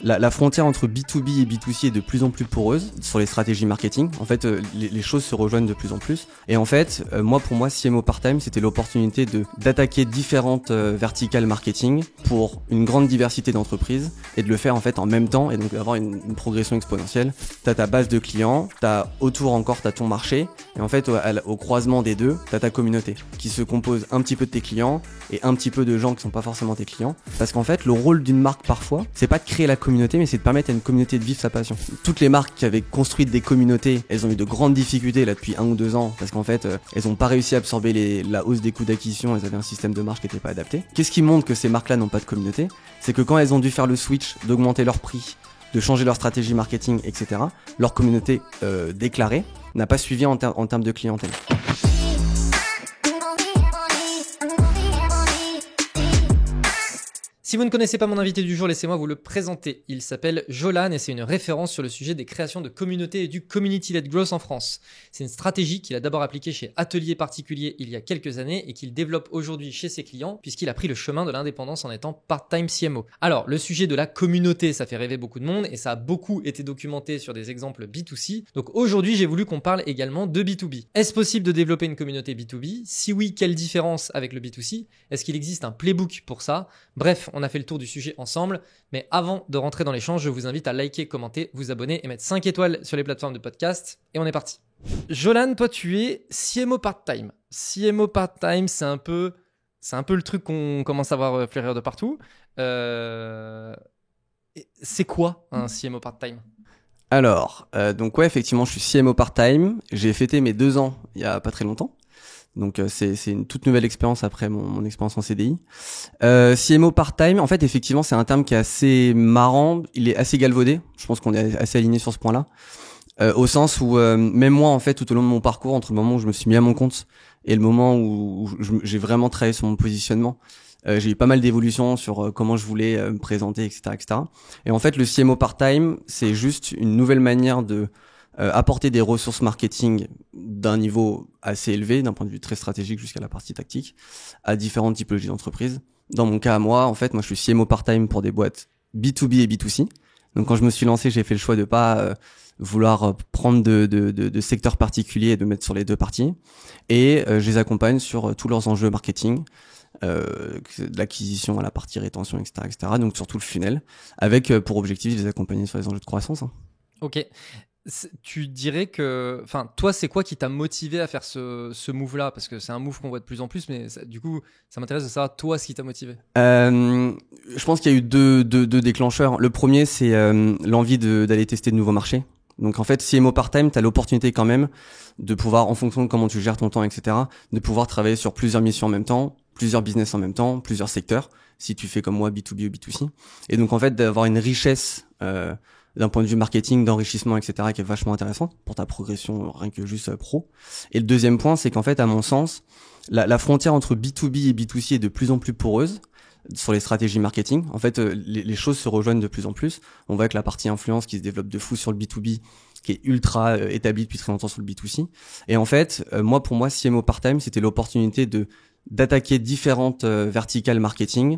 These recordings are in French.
la frontière entre B2B et B2C est de plus en plus poreuse sur les stratégies marketing. En fait, les choses se rejoignent de plus en plus. Et en fait, pour moi, CMO part-time, c'était l'opportunité d'attaquer différentes verticales marketing pour une grande diversité d'entreprises et de le faire en fait en même temps et donc d'avoir une progression exponentielle. T'as ta base de clients, t'as ton marché et en fait, au croisement des deux, t'as ta communauté qui se compose un petit peu de tes clients et un petit peu de gens qui sont pas forcément tes clients. Parce qu'en fait, le rôle d'une marque parfois, c'est pas de créer la communauté, mais c'est de permettre à une communauté de vivre sa passion. Toutes les marques qui avaient construit des communautés, elles ont eu de grandes difficultés là depuis 1 ou 2 ans parce qu'en fait, elles ont pas réussi à absorber la hausse des coûts d'acquisition, elles avaient un système de marge qui était pas adapté. Qu'est-ce qui montre que ces marques-là n'ont pas de communauté? C'est que quand elles ont dû faire le switch, d'augmenter leur prix, de changer leur stratégie marketing, etc., leur communauté déclarée n'a pas suivi en termes de clientèle. Si vous ne connaissez pas mon invité du jour, laissez-moi vous le présenter. Il s'appelle Jolan et c'est une référence sur le sujet des créations de communautés et du community-led growth en France. C'est une stratégie qu'il a d'abord appliquée chez Atelier Particulier il y a quelques années et qu'il développe aujourd'hui chez ses clients puisqu'il a pris le chemin de l'indépendance en étant part-time CMO. Alors, le sujet de la communauté, ça fait rêver beaucoup de monde et ça a beaucoup été documenté sur des exemples B2C. Donc aujourd'hui, j'ai voulu qu'on parle également de B2B. Est-ce possible de développer une communauté B2B? Si oui, quelle différence avec le B2C? Est-ce qu'il existe un playbook pour ça? Bref, on a fait le tour du sujet ensemble, mais avant de rentrer dans l'échange, je vous invite à liker, commenter, vous abonner et mettre 5 étoiles sur les plateformes de podcast. Et on est parti. Jolan, toi tu es CMO part-time. CMO part-time, c'est un peu le truc qu'on commence à voir fleurir de partout. C'est quoi un CMO part-time? Alors, donc ouais, effectivement, je suis CMO part-time. J'ai fêté mes 2 ans il y a pas très longtemps. Donc c'est une toute nouvelle expérience après mon expérience en CDI. CMO part-time, en fait effectivement c'est un terme qui est assez marrant, il est assez galvaudé, je pense qu'on est assez aligné sur ce point-là, au sens où même moi en fait tout au long de mon parcours, entre le moment où je me suis mis à mon compte et le moment où j'ai vraiment travaillé sur mon positionnement, j'ai eu pas mal d'évolutions sur comment je voulais me présenter, etc., etc. Et en fait le CMO part-time c'est juste une nouvelle manière de apporter des ressources marketing d'un niveau assez élevé, d'un point de vue très stratégique jusqu'à la partie tactique, à différentes typologies d'entreprises. Dans mon cas à moi, en fait, moi je suis CMO part-time pour des boîtes B2B et B2C. Donc quand je me suis lancé, j'ai fait le choix de pas vouloir prendre de secteurs particuliers et de mettre sur les deux parties. Et je les accompagne sur tous leurs enjeux marketing, de l'acquisition à la partie rétention, etc., etc. Donc sur tout le funnel, avec pour objectif de les accompagner sur les enjeux de croissance. Ok. Tu dirais que, enfin, toi, c'est quoi qui t'a motivé à faire ce move-là? Parce que c'est un move qu'on voit de plus en plus, mais du coup, ça m'intéresse de savoir, toi, ce qui t'a motivé. Je pense qu'il y a eu deux déclencheurs. Le premier, c'est l'envie d'aller tester de nouveaux marchés. Donc en fait, CMO part-time, t'as l'opportunité quand même de pouvoir, en fonction de comment tu gères ton temps, etc., de pouvoir travailler sur plusieurs missions en même temps, plusieurs business en même temps, plusieurs secteurs, si tu fais comme moi B2B ou B2C. Et donc en fait, d'avoir une richesse d'un point de vue marketing, d'enrichissement, etc., qui est vachement intéressante pour ta progression, rien que juste pro. Et le deuxième point, c'est qu'en fait, à mon sens, la frontière entre B2B et B2C est de plus en plus poreuse sur les stratégies marketing. En fait, les choses se rejoignent de plus en plus. On voit que la partie influence qui se développe de fou sur le B2B, qui est ultra établie depuis très longtemps sur le B2C. Et en fait, pour moi, CMO part-time, c'était l'opportunité d'attaquer différentes verticales marketing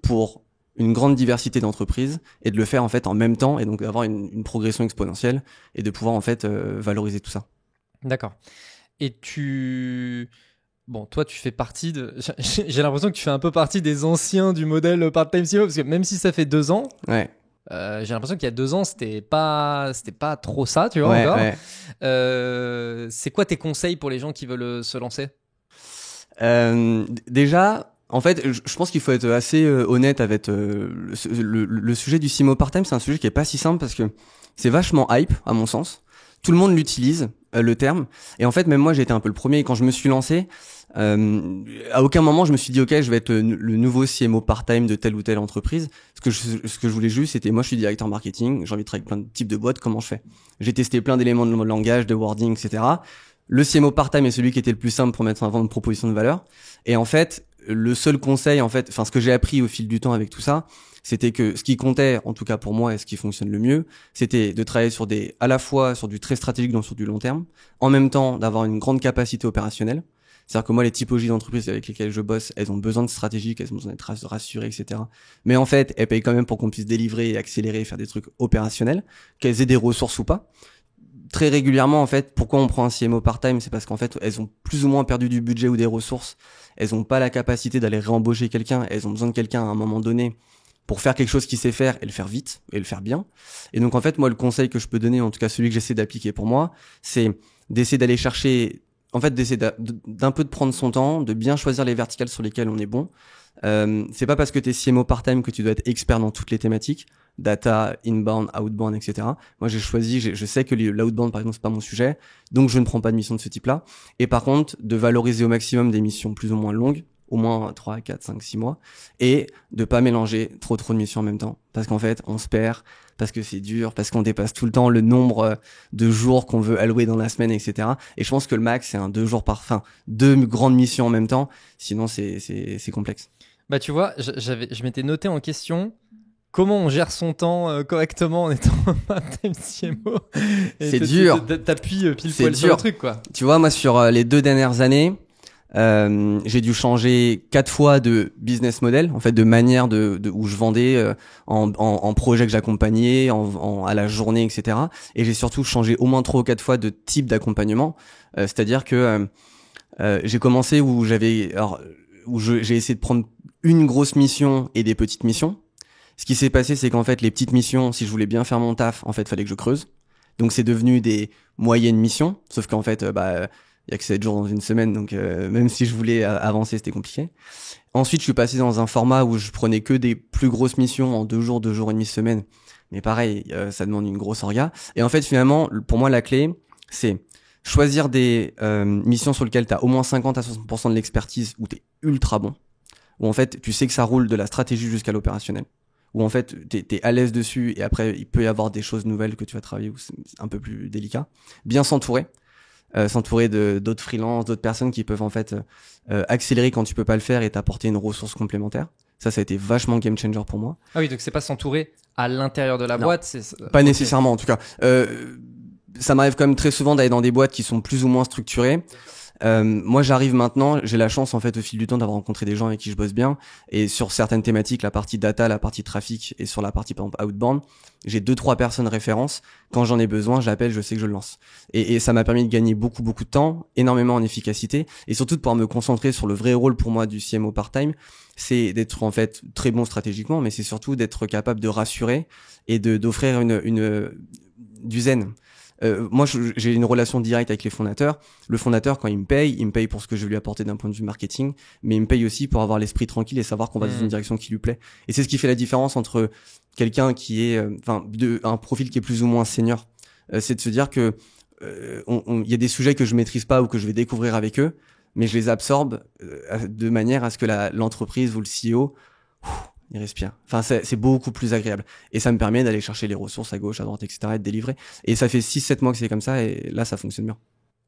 pour une grande diversité d'entreprises et de le faire en fait en même temps et donc d'avoir une progression exponentielle et de pouvoir en fait valoriser tout ça. D'accord. Et bon, toi, tu fais partie j'ai l'impression que tu fais un peu partie des anciens du modèle part-time CMO parce que même si ça fait 2 ans, ouais. J'ai l'impression qu'il y a 2 ans, c'était pas trop ça, tu vois, ouais, encore. Ouais. C'est quoi tes conseils pour les gens qui veulent se lancer? Déjà, en fait, je pense qu'il faut être assez honnête avec le sujet du CMO part-time. C'est un sujet qui est pas si simple parce que c'est vachement hype, à mon sens. Tout le monde l'utilise, le terme. Et en fait, même moi, j'ai été un peu le premier. Et quand je me suis lancé, à aucun moment, je me suis dit, OK, je vais être le nouveau CMO part-time de telle ou telle entreprise. Ce que je voulais juste, c'était, moi, je suis directeur marketing. J'ai envie de travailler avec plein de types de boîtes. Comment je fais? J'ai testé plein d'éléments de langage, de wording, etc. Le CMO part-time est celui qui était le plus simple pour mettre en avant une proposition de valeur. Et en fait, le seul conseil, ce que j'ai appris au fil du temps avec tout ça, c'était que ce qui comptait, en tout cas pour moi, et ce qui fonctionne le mieux, c'était de travailler à la fois sur du très stratégique, donc sur du long terme, en même temps d'avoir une grande capacité opérationnelle. C'est-à-dire que moi, les typologies d'entreprises avec lesquelles je bosse, elles ont besoin de stratégie, elles ont besoin d'être rassurées, etc. Mais en fait, elles payent quand même pour qu'on puisse délivrer, accélérer, faire des trucs opérationnels, qu'elles aient des ressources ou pas. Très régulièrement, en fait, pourquoi on prend un CMO part-time, c'est parce qu'en fait, elles ont plus ou moins perdu du budget ou des ressources. Elles ont pas la capacité d'aller réembaucher quelqu'un. Elles ont besoin de quelqu'un à un moment donné pour faire quelque chose qu'ils sait faire et le faire vite et le faire bien. Et donc, en fait, moi, le conseil que je peux donner, en tout cas celui que j'essaie d'appliquer pour moi, c'est d'essayer d'aller chercher, en fait, d'essayer d'un peu de prendre son temps, de bien choisir les verticales sur lesquelles on est bon. C'est pas parce que t'es CMO part-time que tu dois être expert dans toutes les thématiques. Data, inbound, outbound, etc. Moi, j'ai choisi, je sais que l'outbound, par exemple, c'est pas mon sujet, donc je ne prends pas de mission de ce type-là. Et par contre, de valoriser au maximum des missions plus ou moins longues, au moins 3, 4, 5, 6 mois, et de pas mélanger trop de missions en même temps. Parce qu'en fait, on se perd, parce que c'est dur, parce qu'on dépasse tout le temps le nombre de jours qu'on veut allouer dans la semaine, etc. Et je pense que le max, c'est 2 jours deux grandes missions en même temps, sinon c'est complexe. Bah, tu vois, je m'étais noté en question comment on gère son temps correctement en étant part-time CMO. C'est dur. T'appuies pile poil sur le truc, quoi. Tu vois, moi, sur les 2 dernières années, j'ai dû changer 4 fois de business model, en fait, de manière où je vendais en projet que j'accompagnais, à la journée, etc. Et j'ai surtout changé au moins 3 ou 4 fois de type d'accompagnement. C'est-à-dire que j'ai commencé j'ai essayé de prendre une grosse mission et des petites missions. Ce qui s'est passé, c'est qu'en fait, les petites missions, si je voulais bien faire mon taf, en fait, fallait que je creuse. Donc, c'est devenu des moyennes missions. Sauf qu'en fait, il y a que 7 jours dans une semaine. Donc, même si je voulais avancer, c'était compliqué. Ensuite, je suis passé dans un format où je prenais que des plus grosses missions en 2 jours et demi, semaine. Mais pareil, ça demande une grosse orga. Et en fait, finalement, pour moi, la clé, c'est choisir des missions sur lesquelles tu as au moins 50 à 60% de l'expertise, où tu es ultra bon. Où en fait, tu sais que ça roule de la stratégie jusqu'à l'opérationnel. Où en fait t'es à l'aise dessus et après il peut y avoir des choses nouvelles que tu vas travailler où c'est un peu plus délicat. Bien s'entourer d'autres freelances, d'autres personnes qui peuvent en fait accélérer quand tu peux pas le faire et t'apporter une ressource complémentaire. Ça a été vachement game changer pour moi. Ah oui, donc c'est pas s'entourer à l'intérieur de la boîte, c'est pas nécessairement en tout cas. Ça m'arrive quand même très souvent d'aller dans des boîtes qui sont plus ou moins structurées. Moi j'arrive maintenant, j'ai la chance en fait au fil du temps d'avoir rencontré des gens avec qui je bosse bien, et sur certaines thématiques, la partie data, la partie trafic, et sur la partie par exemple outbound, j'ai 2-3 personnes références. Quand j'en ai besoin, j'appelle, je sais que je le lance, et ça m'a permis de gagner beaucoup de temps, énormément en efficacité, et surtout de pouvoir me concentrer sur le vrai rôle pour moi du CMO part-time. C'est d'être en fait très bon stratégiquement, mais c'est surtout d'être capable de rassurer et d'offrir du zen. Moi, j'ai une relation directe avec les fondateurs. Le fondateur, quand il me paye pour ce que je vais lui apporter d'un point de vue marketing, mais il me paye aussi pour avoir l'esprit tranquille et savoir qu'on va dans une direction qui lui plaît. Et c'est ce qui fait la différence entre quelqu'un qui est, un profil qui est plus ou moins senior. C'est de se dire que il y a des sujets que je maîtrise pas ou que je vais découvrir avec eux, mais je les absorbe de manière à ce que l'entreprise ou le CEO il respire. Enfin, c'est beaucoup plus agréable. Et ça me permet d'aller chercher les ressources à gauche, à droite, etc. et de délivrer. Et ça fait 6-7 mois que c'est comme ça, et là, ça fonctionne bien.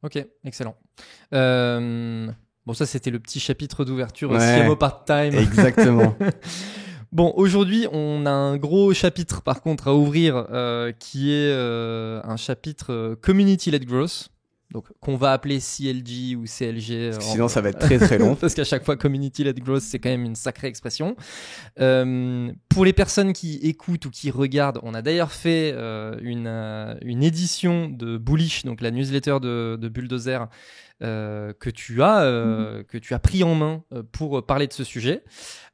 Ok, excellent. Bon, ça, c'était le petit chapitre d'ouverture CMO part-time. Exactement. Bon, aujourd'hui, on a un gros chapitre, par contre, à ouvrir, qui est un chapitre Community-led Growth. Donc, qu'on va appeler CLG ou CLG. Sinon, ça va être très très long. Parce qu'à chaque fois, Community-led Growth, c'est quand même une sacrée expression. Pour les personnes qui écoutent ou qui regardent, on a d'ailleurs fait une édition de Bullish, donc la newsletter de Bulldozer, que tu as pris en main pour parler de ce sujet.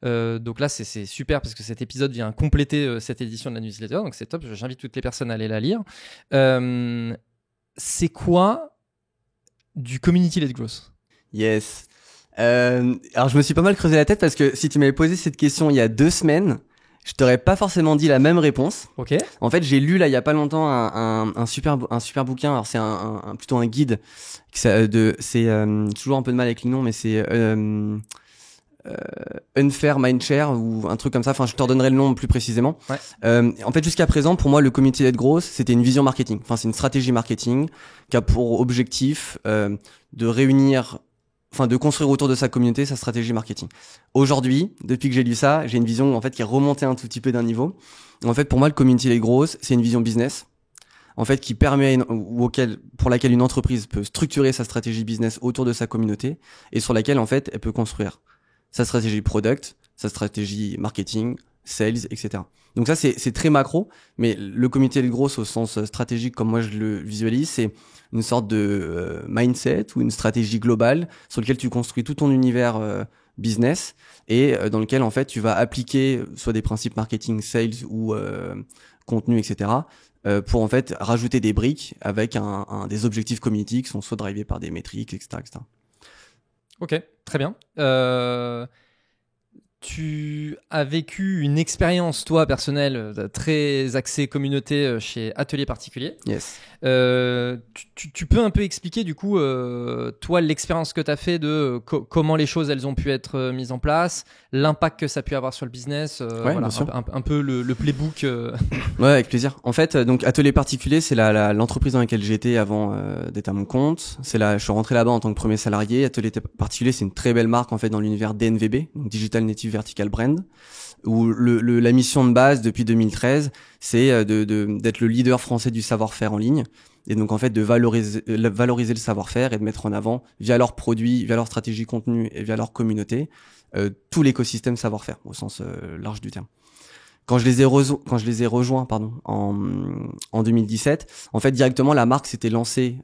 Donc là, c'est super parce que cet épisode vient compléter cette édition de la newsletter. Donc c'est top. J'invite toutes les personnes à aller la lire. C'est quoi du community-led growth? Yes. Alors je me suis pas mal creusé la tête parce que si tu m'avais posé cette question il y a 2 semaines, je t'aurais pas forcément dit la même réponse. Ok. En fait, j'ai lu là il y a pas longtemps un super bouquin. Alors c'est plutôt un guide. C'est toujours un peu de mal avec les noms, mais c'est Unfair Mindshare ou un truc comme ça. Enfin, je te redonnerai le nom plus précisément. Ouais. En fait, jusqu'à présent, pour moi, le community-led growth, c'était une vision marketing. Enfin, c'est une stratégie marketing qui a pour objectif de réunir, enfin, de construire autour de sa communauté sa stratégie marketing. Aujourd'hui, depuis que j'ai lu ça, j'ai une vision en fait qui est remontée un tout petit peu d'un niveau. En fait, pour moi, le community-led growth, c'est une vision business en fait, qui permet pour laquelle une entreprise peut structurer sa stratégie business autour de sa communauté et sur laquelle, en fait, elle peut construire sa stratégie product, sa stratégie marketing, sales, etc. Donc ça, c'est très macro, mais le comité de growth au sens stratégique, comme moi je le visualise, c'est une sorte de mindset ou une stratégie globale sur lequel tu construis tout ton univers business et dans lequel en fait tu vas appliquer soit des principes marketing, sales ou contenu, etc. Pour en fait rajouter des briques avec des objectifs community qui sont soit drivés par des métriques, etc., etc. Ok, très bien. Tu as vécu une expérience, toi, personnelle, très axée communauté chez Atelier Particulier. Yes. Tu peux un peu expliquer, du coup, toi, l'expérience que tu as fait de comment les choses, elles ont pu être mises en place, l'impact que ça a pu avoir sur le business, Ouais, voilà, un peu le playbook. Ouais, avec plaisir. En fait, donc Atelier Particulier, c'est l'entreprise dans laquelle j'étais avant d'être à mon compte. Je suis rentré là-bas en tant que premier salarié. Atelier Particulier, c'est une très belle marque en fait dans l'univers DNVB, donc Digital Native Vertical Brand, où la mission de base depuis 2013, c'est d'être le leader français du savoir-faire en ligne. Et donc en fait de valoriser le savoir-faire et de mettre en avant via leurs produits, via leur stratégie contenu et via leur communauté tout l'écosystème savoir-faire au sens large du terme. Quand je les ai rejoints en 2017, en fait directement la marque s'était lancée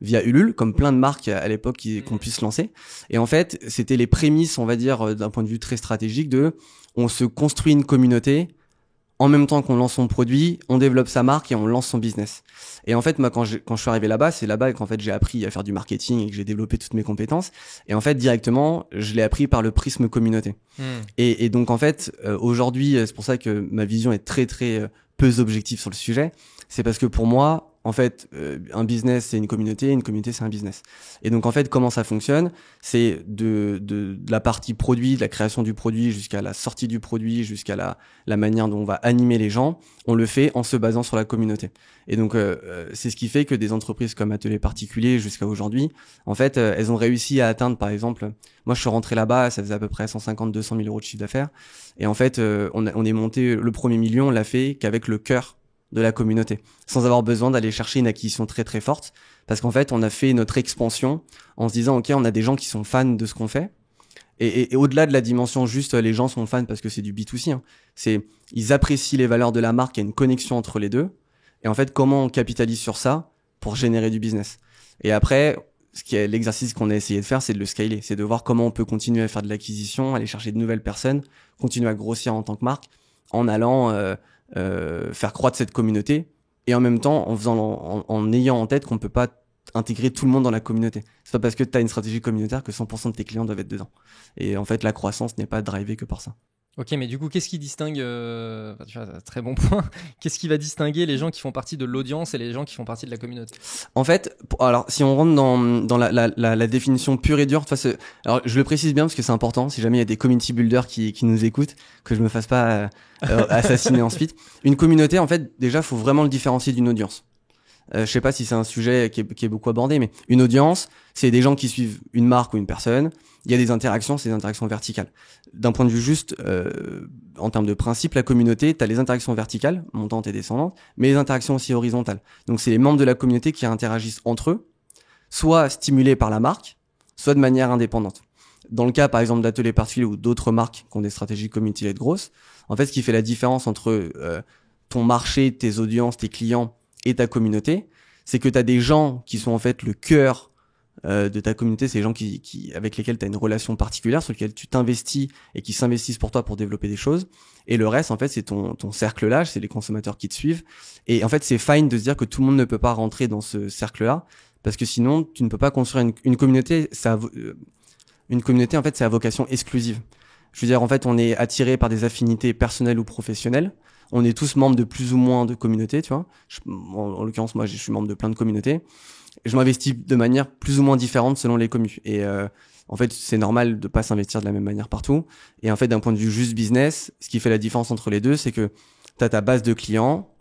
via Ulule, comme plein de marques à l'époque qu'on puisse lancer. Et en fait, c'était les prémices, on va dire, d'un point de vue très stratégique on se construit une communauté. En même temps qu'on lance son produit, on développe sa marque et on lance son business. Et en fait, moi, quand je suis arrivé là-bas, c'est là-bas qu'en fait j'ai appris à faire du marketing et que j'ai développé toutes mes compétences. Et en fait, directement, je l'ai appris par le prisme communauté. Et donc en fait, aujourd'hui, c'est pour ça que ma vision est très très peu objective sur le sujet. C'est parce que pour moi, en fait, un business c'est une communauté c'est un business. Et donc en fait, comment ça fonctionne, c'est de la partie produit, de la création du produit jusqu'à la sortie du produit, jusqu'à la manière dont on va animer les gens, on le fait en se basant sur la communauté. Et donc c'est ce qui fait que des entreprises comme Atelier Particulier jusqu'à aujourd'hui, en fait, elles ont réussi à atteindre, par exemple, moi je suis rentré là-bas, ça faisait à peu près 150-200 000 euros de chiffre d'affaires, et en fait, on est monté le premier million, on l'a fait qu'avec le cœur de la communauté, sans avoir besoin d'aller chercher une acquisition très très forte, parce qu'en fait on a fait notre expansion en se disant ok, on a des gens qui sont fans de ce qu'on fait, et au-delà de la dimension juste les gens sont fans parce que c'est du B2C, hein, ils apprécient les valeurs de la marque, il y a une connexion entre les deux, et en fait comment on capitalise sur ça pour générer du business. Et après, l'exercice qu'on a essayé de faire, c'est de le scaler, c'est de voir comment on peut continuer à faire de l'acquisition, aller chercher de nouvelles personnes, continuer à grossir en tant que marque, en allant faire croître cette communauté, et en même temps en ayant en tête qu'on peut pas intégrer tout le monde dans la communauté. C'est pas parce que tu as une stratégie communautaire que 100% de tes clients doivent être dedans. Et en fait, la croissance n'est pas drivée que par ça. Ok, mais du coup, qu'est-ce qui distingue, tu vois, très bon point, qu'est-ce qui va distinguer les gens qui font partie de l'audience et les gens qui font partie de la communauté? En fait, alors si on rentre dans la définition pure et dure, alors je le précise bien parce que c'est important, si jamais il y a des community builders qui nous écoutent, que je me fasse pas assassiner ensuite. Une communauté, en fait, déjà, faut vraiment le différencier d'une audience. Je sais pas si c'est un sujet qui est beaucoup abordé, mais une audience, c'est des gens qui suivent une marque ou une personne. Il y a des interactions, c'est des interactions verticales. D'un point de vue juste, en termes de principe, la communauté, tu as les interactions verticales, montantes et descendantes, mais les interactions aussi horizontales. Donc c'est les membres de la communauté qui interagissent entre eux, soit stimulés par la marque, soit de manière indépendante. Dans le cas, par exemple, d'Atelier Particulier ou d'autres marques qui ont des stratégies community-led growth, en fait, ce qui fait la différence entre ton marché, tes audiences, tes clients et ta communauté, c'est que tu as des gens qui sont en fait le cœur de ta communauté, c'est les gens avec lesquels tu as une relation particulière, sur lesquels tu t'investis et qui s'investissent pour toi pour développer des choses. Et le reste, en fait, c'est ton cercle-là, c'est les consommateurs qui te suivent. Et en fait, c'est fine de se dire que tout le monde ne peut pas rentrer dans ce cercle-là, parce que sinon, tu ne peux pas construire une communauté. Une communauté, en fait, c'est à vocation exclusive. Je veux dire, en fait, on est attiré par des affinités personnelles ou professionnelles. On est tous membres de plus ou moins de communautés, tu vois. En l'occurrence, moi, je suis membre de plein de communautés. Je m'investis de manière plus ou moins différente selon les communes. Et en fait, c'est normal de pas s'investir de la même manière partout. Et en fait, d'un point de vue juste business, ce qui fait la différence entre les deux, c'est que tu as ta base de clients,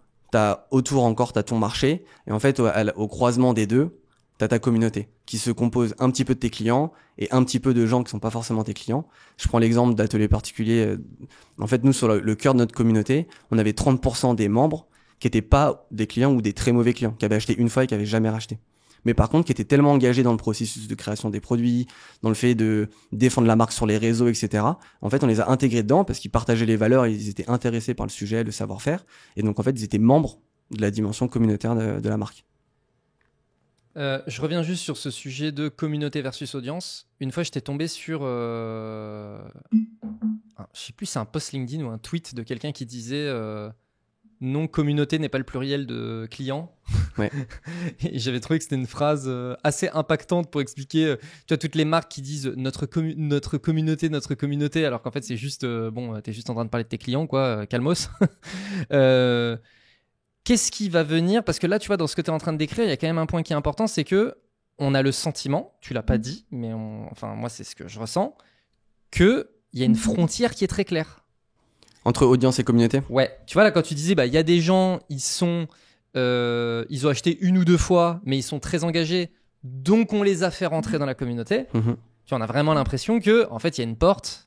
autour encore, tu as ton marché. Et en fait, au croisement des deux, tu as ta communauté qui se compose un petit peu de tes clients et un petit peu de gens qui sont pas forcément tes clients. Je prends l'exemple d'Atelier Particulier. En fait, nous, sur le cœur de notre communauté, on avait 30% des membres qui étaient pas des clients ou des très mauvais clients, qui avaient acheté une fois et qui avaient jamais racheté. Mais par contre, qui étaient tellement engagés dans le processus de création des produits, dans le fait de défendre la marque sur les réseaux, etc. En fait, on les a intégrés dedans parce qu'ils partageaient les valeurs, et ils étaient intéressés par le sujet, le savoir-faire. Et donc, en fait, ils étaient membres de la dimension communautaire de la marque. Je reviens juste sur ce sujet de communauté versus audience. Une fois, j'étais tombé sur... je sais plus, c'est un post LinkedIn ou un tweet de quelqu'un qui disait... non, communauté n'est pas le pluriel de client. Ouais. Et j'avais trouvé que c'était une phrase assez impactante pour expliquer tu vois, toutes les marques qui disent notre communauté, alors qu'en fait c'est juste t'es juste en train de parler de tes clients, quoi, calmos. Qu'est-ce qui va venir? Parce que là, tu vois, dans ce que tu es en train de décrire, il y a quand même un point qui est important, c'est que on a le sentiment, tu l'as pas dit, mais enfin moi c'est ce que je ressens, qu'il y a une frontière qui est très claire. Entre audience et communauté? Ouais, tu vois là quand tu disais il y a des gens, ils ont acheté une ou deux fois, mais ils sont très engagés, donc on les a fait rentrer dans la communauté. Tu vois, on a vraiment l'impression que en fait il y a une porte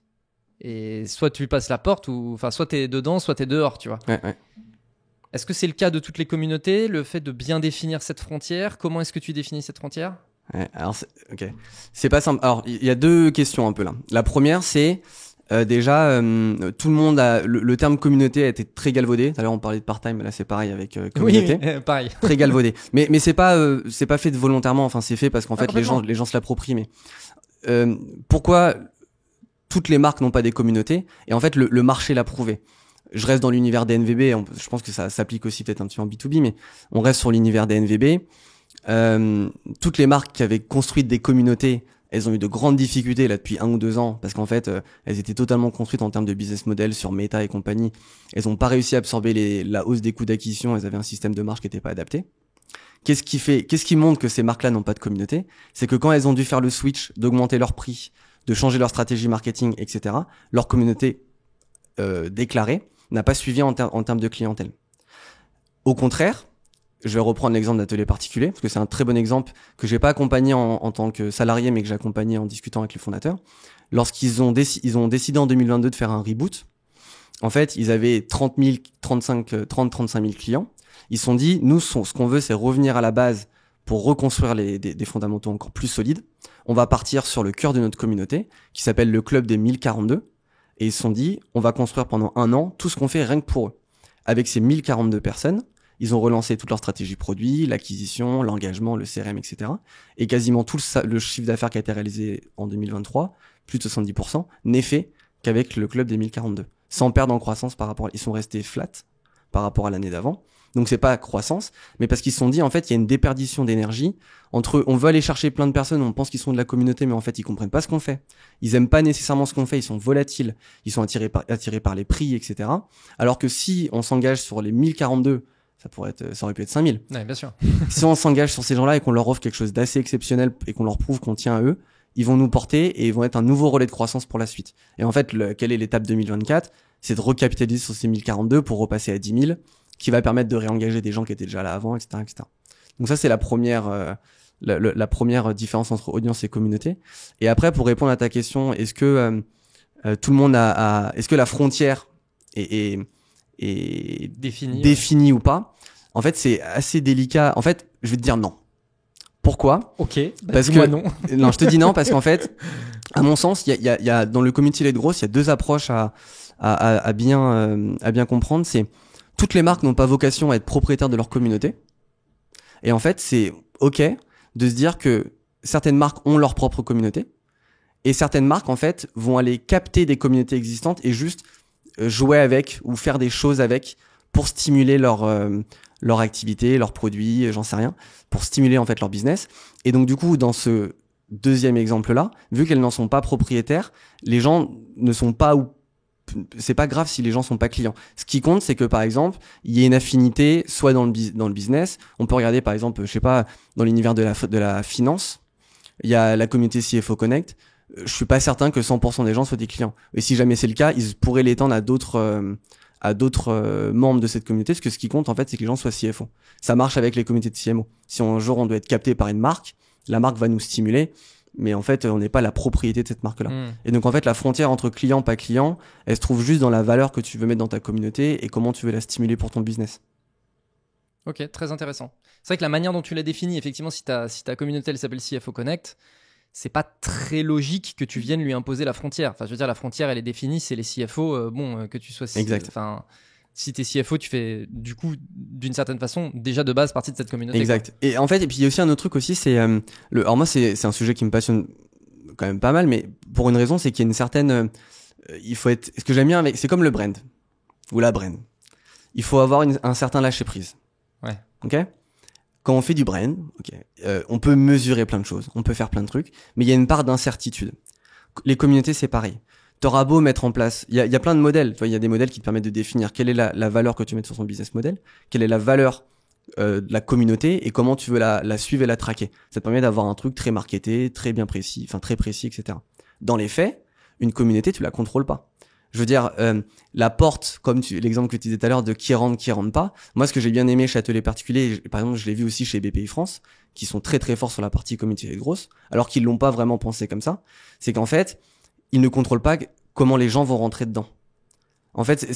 et soit tu passes la porte ou enfin soit t'es dedans, soit t'es dehors, tu vois. Ouais. Est-ce que c'est le cas de toutes les communautés, le fait de bien définir cette frontière? Comment est-ce que tu définis cette frontière? Ouais, alors ok, c'est pas simple. Alors il y a deux questions un peu là. La première c'est déjà, tout le monde a le terme communauté a été très galvaudé. Tout à l'heure on parlait de part-time, là c'est pareil avec communauté. Oui, pareil. Très galvaudé. Mais c'est pas fait volontairement. Enfin c'est fait parce qu'en fait les gens se l'approprient. Mais pourquoi toutes les marques n'ont pas des communautés? Et en fait le marché l'a prouvé. Je reste dans l'univers des NVB. Je pense que ça s'applique aussi peut-être un petit peu en B2B, mais on reste sur l'univers des NVB. Toutes les marques qui avaient construit des communautés, elles ont eu de grandes difficultés là depuis 1 ou 2 ans parce qu'en fait elles étaient totalement construites en termes de business model sur Meta et compagnie. Elles ont pas réussi à absorber la hausse des coûts d'acquisition. Elles avaient un système de marge qui était pas adapté. Qu'est-ce qui montre que ces marques-là n'ont pas de communauté? C'est que quand elles ont dû faire le switch, d'augmenter leur prix, de changer leur stratégie marketing, etc., leur communauté déclarée n'a pas suivi en termes de clientèle. Au contraire, je vais reprendre l'exemple d'Atelier Particulier, parce que c'est un très bon exemple que j'ai pas accompagné en tant que salarié, mais que j'ai accompagné en discutant avec les fondateurs. Lorsqu'ils ont décidé en 2022 de faire un reboot, en fait, ils avaient 35 000 clients. Ils se sont dit, nous, ce qu'on veut, c'est revenir à la base pour reconstruire des fondamentaux encore plus solides. On va partir sur le cœur de notre communauté, qui s'appelle le Club des 1042. Et ils se sont dit, on va construire pendant 1 an tout ce qu'on fait rien que pour eux. Avec ces 1042 personnes, ils ont relancé toute leur stratégie produit, l'acquisition, l'engagement, le CRM, etc. Et quasiment tout le chiffre d'affaires qui a été réalisé en 2023, plus de 70%, n'est fait qu'avec le Club des 1042. Sans perdre en croissance ils sont restés flat par rapport à l'année d'avant. Donc c'est pas croissance, mais parce qu'ils se sont dit, en fait, il y a une déperdition d'énergie entre on veut aller chercher plein de personnes, on pense qu'ils sont de la communauté, mais en fait, ils comprennent pas ce qu'on fait. Ils aiment pas nécessairement ce qu'on fait, ils sont volatiles, ils sont attirés par les prix, etc. Alors que si on s'engage sur les 1042, ça aurait pu être 5000. Ouais, bien sûr. Si on s'engage sur ces gens-là et qu'on leur offre quelque chose d'assez exceptionnel et qu'on leur prouve qu'on tient à eux, ils vont nous porter et ils vont être un nouveau relais de croissance pour la suite. Et en fait, quelle est l'étape 2024? C'est de recapitaliser sur ces 1042 pour repasser à 10 000, qui va permettre de réengager des gens qui étaient déjà là avant, etc., etc. Donc ça, c'est la première différence entre audience et communauté. Et après, pour répondre à ta question, est-ce que tout le monde est-ce que la frontière est définie ou pas? En fait, c'est assez délicat. En fait, je vais te dire non. Pourquoi? Ok. Parce que non. Non, je te dis non parce qu'en fait, à mon sens, il y a dans le community-led growth, il y a 2 approches à bien comprendre. C'est toutes les marques n'ont pas vocation à être propriétaires de leur communauté. Et en fait, c'est ok de se dire que certaines marques ont leur propre communauté et certaines marques en fait vont aller capter des communautés existantes et juste jouer avec ou faire des choses avec pour stimuler leur activité, leurs produits, j'en sais rien, pour stimuler en fait leur business. Et donc du coup, dans ce deuxième exemple-là, vu qu'elles n'en sont pas propriétaires, les gens ne sont pas c'est pas grave si les gens sont pas clients. Ce qui compte, c'est que par exemple, il y ait une affinité, soit dans le business. On peut regarder par exemple, je sais pas, dans l'univers de la finance, il y a la communauté CFO Connect. Je suis pas certain que 100% des gens soient des clients. Et si jamais c'est le cas, ils pourraient l'étendre à d'autres membres de cette communauté, parce que ce qui compte en fait, c'est que les gens soient CFO. Ça marche avec les communautés de CMO. Si un jour on doit être capté par une marque, la marque va nous stimuler. Mais en fait, on n'est pas la propriété de cette marque-là. Et donc, en fait, la frontière entre client, pas client, elle se trouve juste dans la valeur que tu veux mettre dans ta communauté et comment tu veux la stimuler pour ton business. Ok, très intéressant. C'est vrai que la manière dont tu l'as défini, effectivement, si ta communauté elle s'appelle CFO Connect, c'est pas très logique que tu viennes lui imposer la frontière. Enfin, je veux dire, la frontière, elle est définie, c'est les CFO. Que tu sois. Exact. Enfin, si t'es CFO, tu fais du coup, d'une certaine façon, déjà de base partie de cette communauté. Exact. Quoi. Et en fait, et puis il y a aussi un autre truc aussi, c'est alors moi c'est un sujet qui me passionne quand même pas mal, mais pour une raison, c'est qu'il y a une certaine, il faut être. Ce que j'aime bien avec, c'est comme le brand ou la brand. Il faut avoir un certain lâcher prise. Ouais. Ok. Quand on fait du brand, on peut mesurer plein de choses, on peut faire plein de trucs, mais il y a une part d'incertitude. Les communautés, c'est pareil. T'auras beau mettre en place, il y a plein de modèles. Tu vois, il y a des modèles qui te permettent de définir quelle est la valeur que tu mets sur ton business model, quelle est la valeur de la communauté et comment tu veux la suivre et la traquer. Ça te permet d'avoir un truc très marketé, très bien précis, enfin très précis, etc. Dans les faits, une communauté, tu la contrôles pas. Je veux dire, la porte, comme l'exemple que tu disais tout à l'heure de qui rentre pas. Moi, ce que j'ai bien aimé chez Atelier Particulier, par exemple, je l'ai vu aussi chez BPI France, qui sont très très forts sur la partie communauté grosse, alors qu'ils l'ont pas vraiment pensé comme ça. C'est qu'en fait, ils ne contrôlent pas comment les gens vont rentrer dedans. En fait,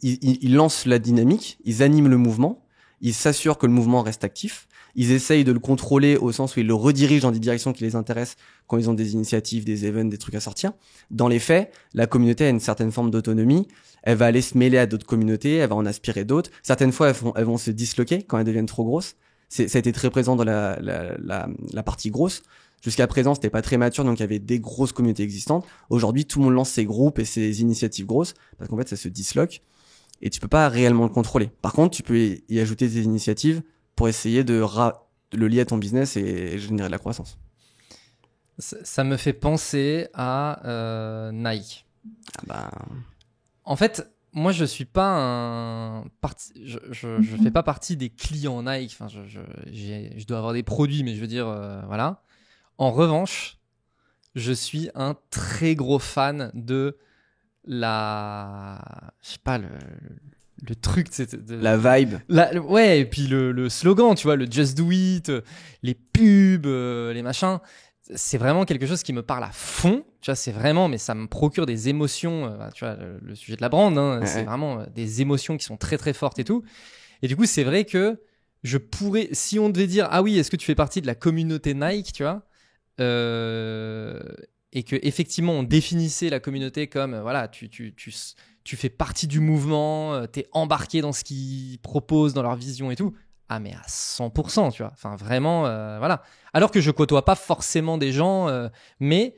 ils lancent la dynamique, ils animent le mouvement, ils s'assurent que le mouvement reste actif, ils essayent de le contrôler au sens où ils le redirigent dans des directions qui les intéressent quand ils ont des initiatives, des events, des trucs à sortir. Dans les faits, la communauté a une certaine forme d'autonomie, elle va aller se mêler à d'autres communautés, elle va en aspirer d'autres. Certaines fois, elles vont se disloquer quand elles deviennent trop grosses. Ça a été très présent dans la partie grosse. Jusqu'à présent, c'était pas très mature, donc il y avait des grosses communautés existantes. Aujourd'hui, tout le monde lance ses groupes et ses initiatives grosses, parce qu'en fait, ça se disloque et tu peux pas réellement le contrôler. Par contre, tu peux y ajouter des initiatives pour essayer de le lier à ton business et générer de la croissance. Ça me fait penser à Nike. Ah bah... En fait, moi, je suis pas je fais pas partie des clients Nike. Enfin, je dois avoir des produits, mais je veux dire, voilà. En revanche, je suis un très gros fan de je sais pas, le truc, la vibe. Ouais, et puis le slogan, tu vois, le Just Do It, les pubs, les machins. C'est vraiment quelque chose qui me parle à fond. Tu vois, c'est vraiment, mais ça me procure des émotions. Tu vois, le sujet de la brand, hein, c'est vraiment des émotions qui sont très très fortes et tout. Et du coup, c'est vrai que je pourrais, si on devait dire, ah oui, est-ce que tu fais partie de la communauté Nike, tu vois, et que effectivement on définissait la communauté comme voilà, tu fais partie du mouvement, t'es embarqué dans ce qu'ils proposent, dans leur vision et tout. Ah mais à 100%, tu vois. Enfin vraiment, voilà. Alors que je côtoie pas forcément des gens, mais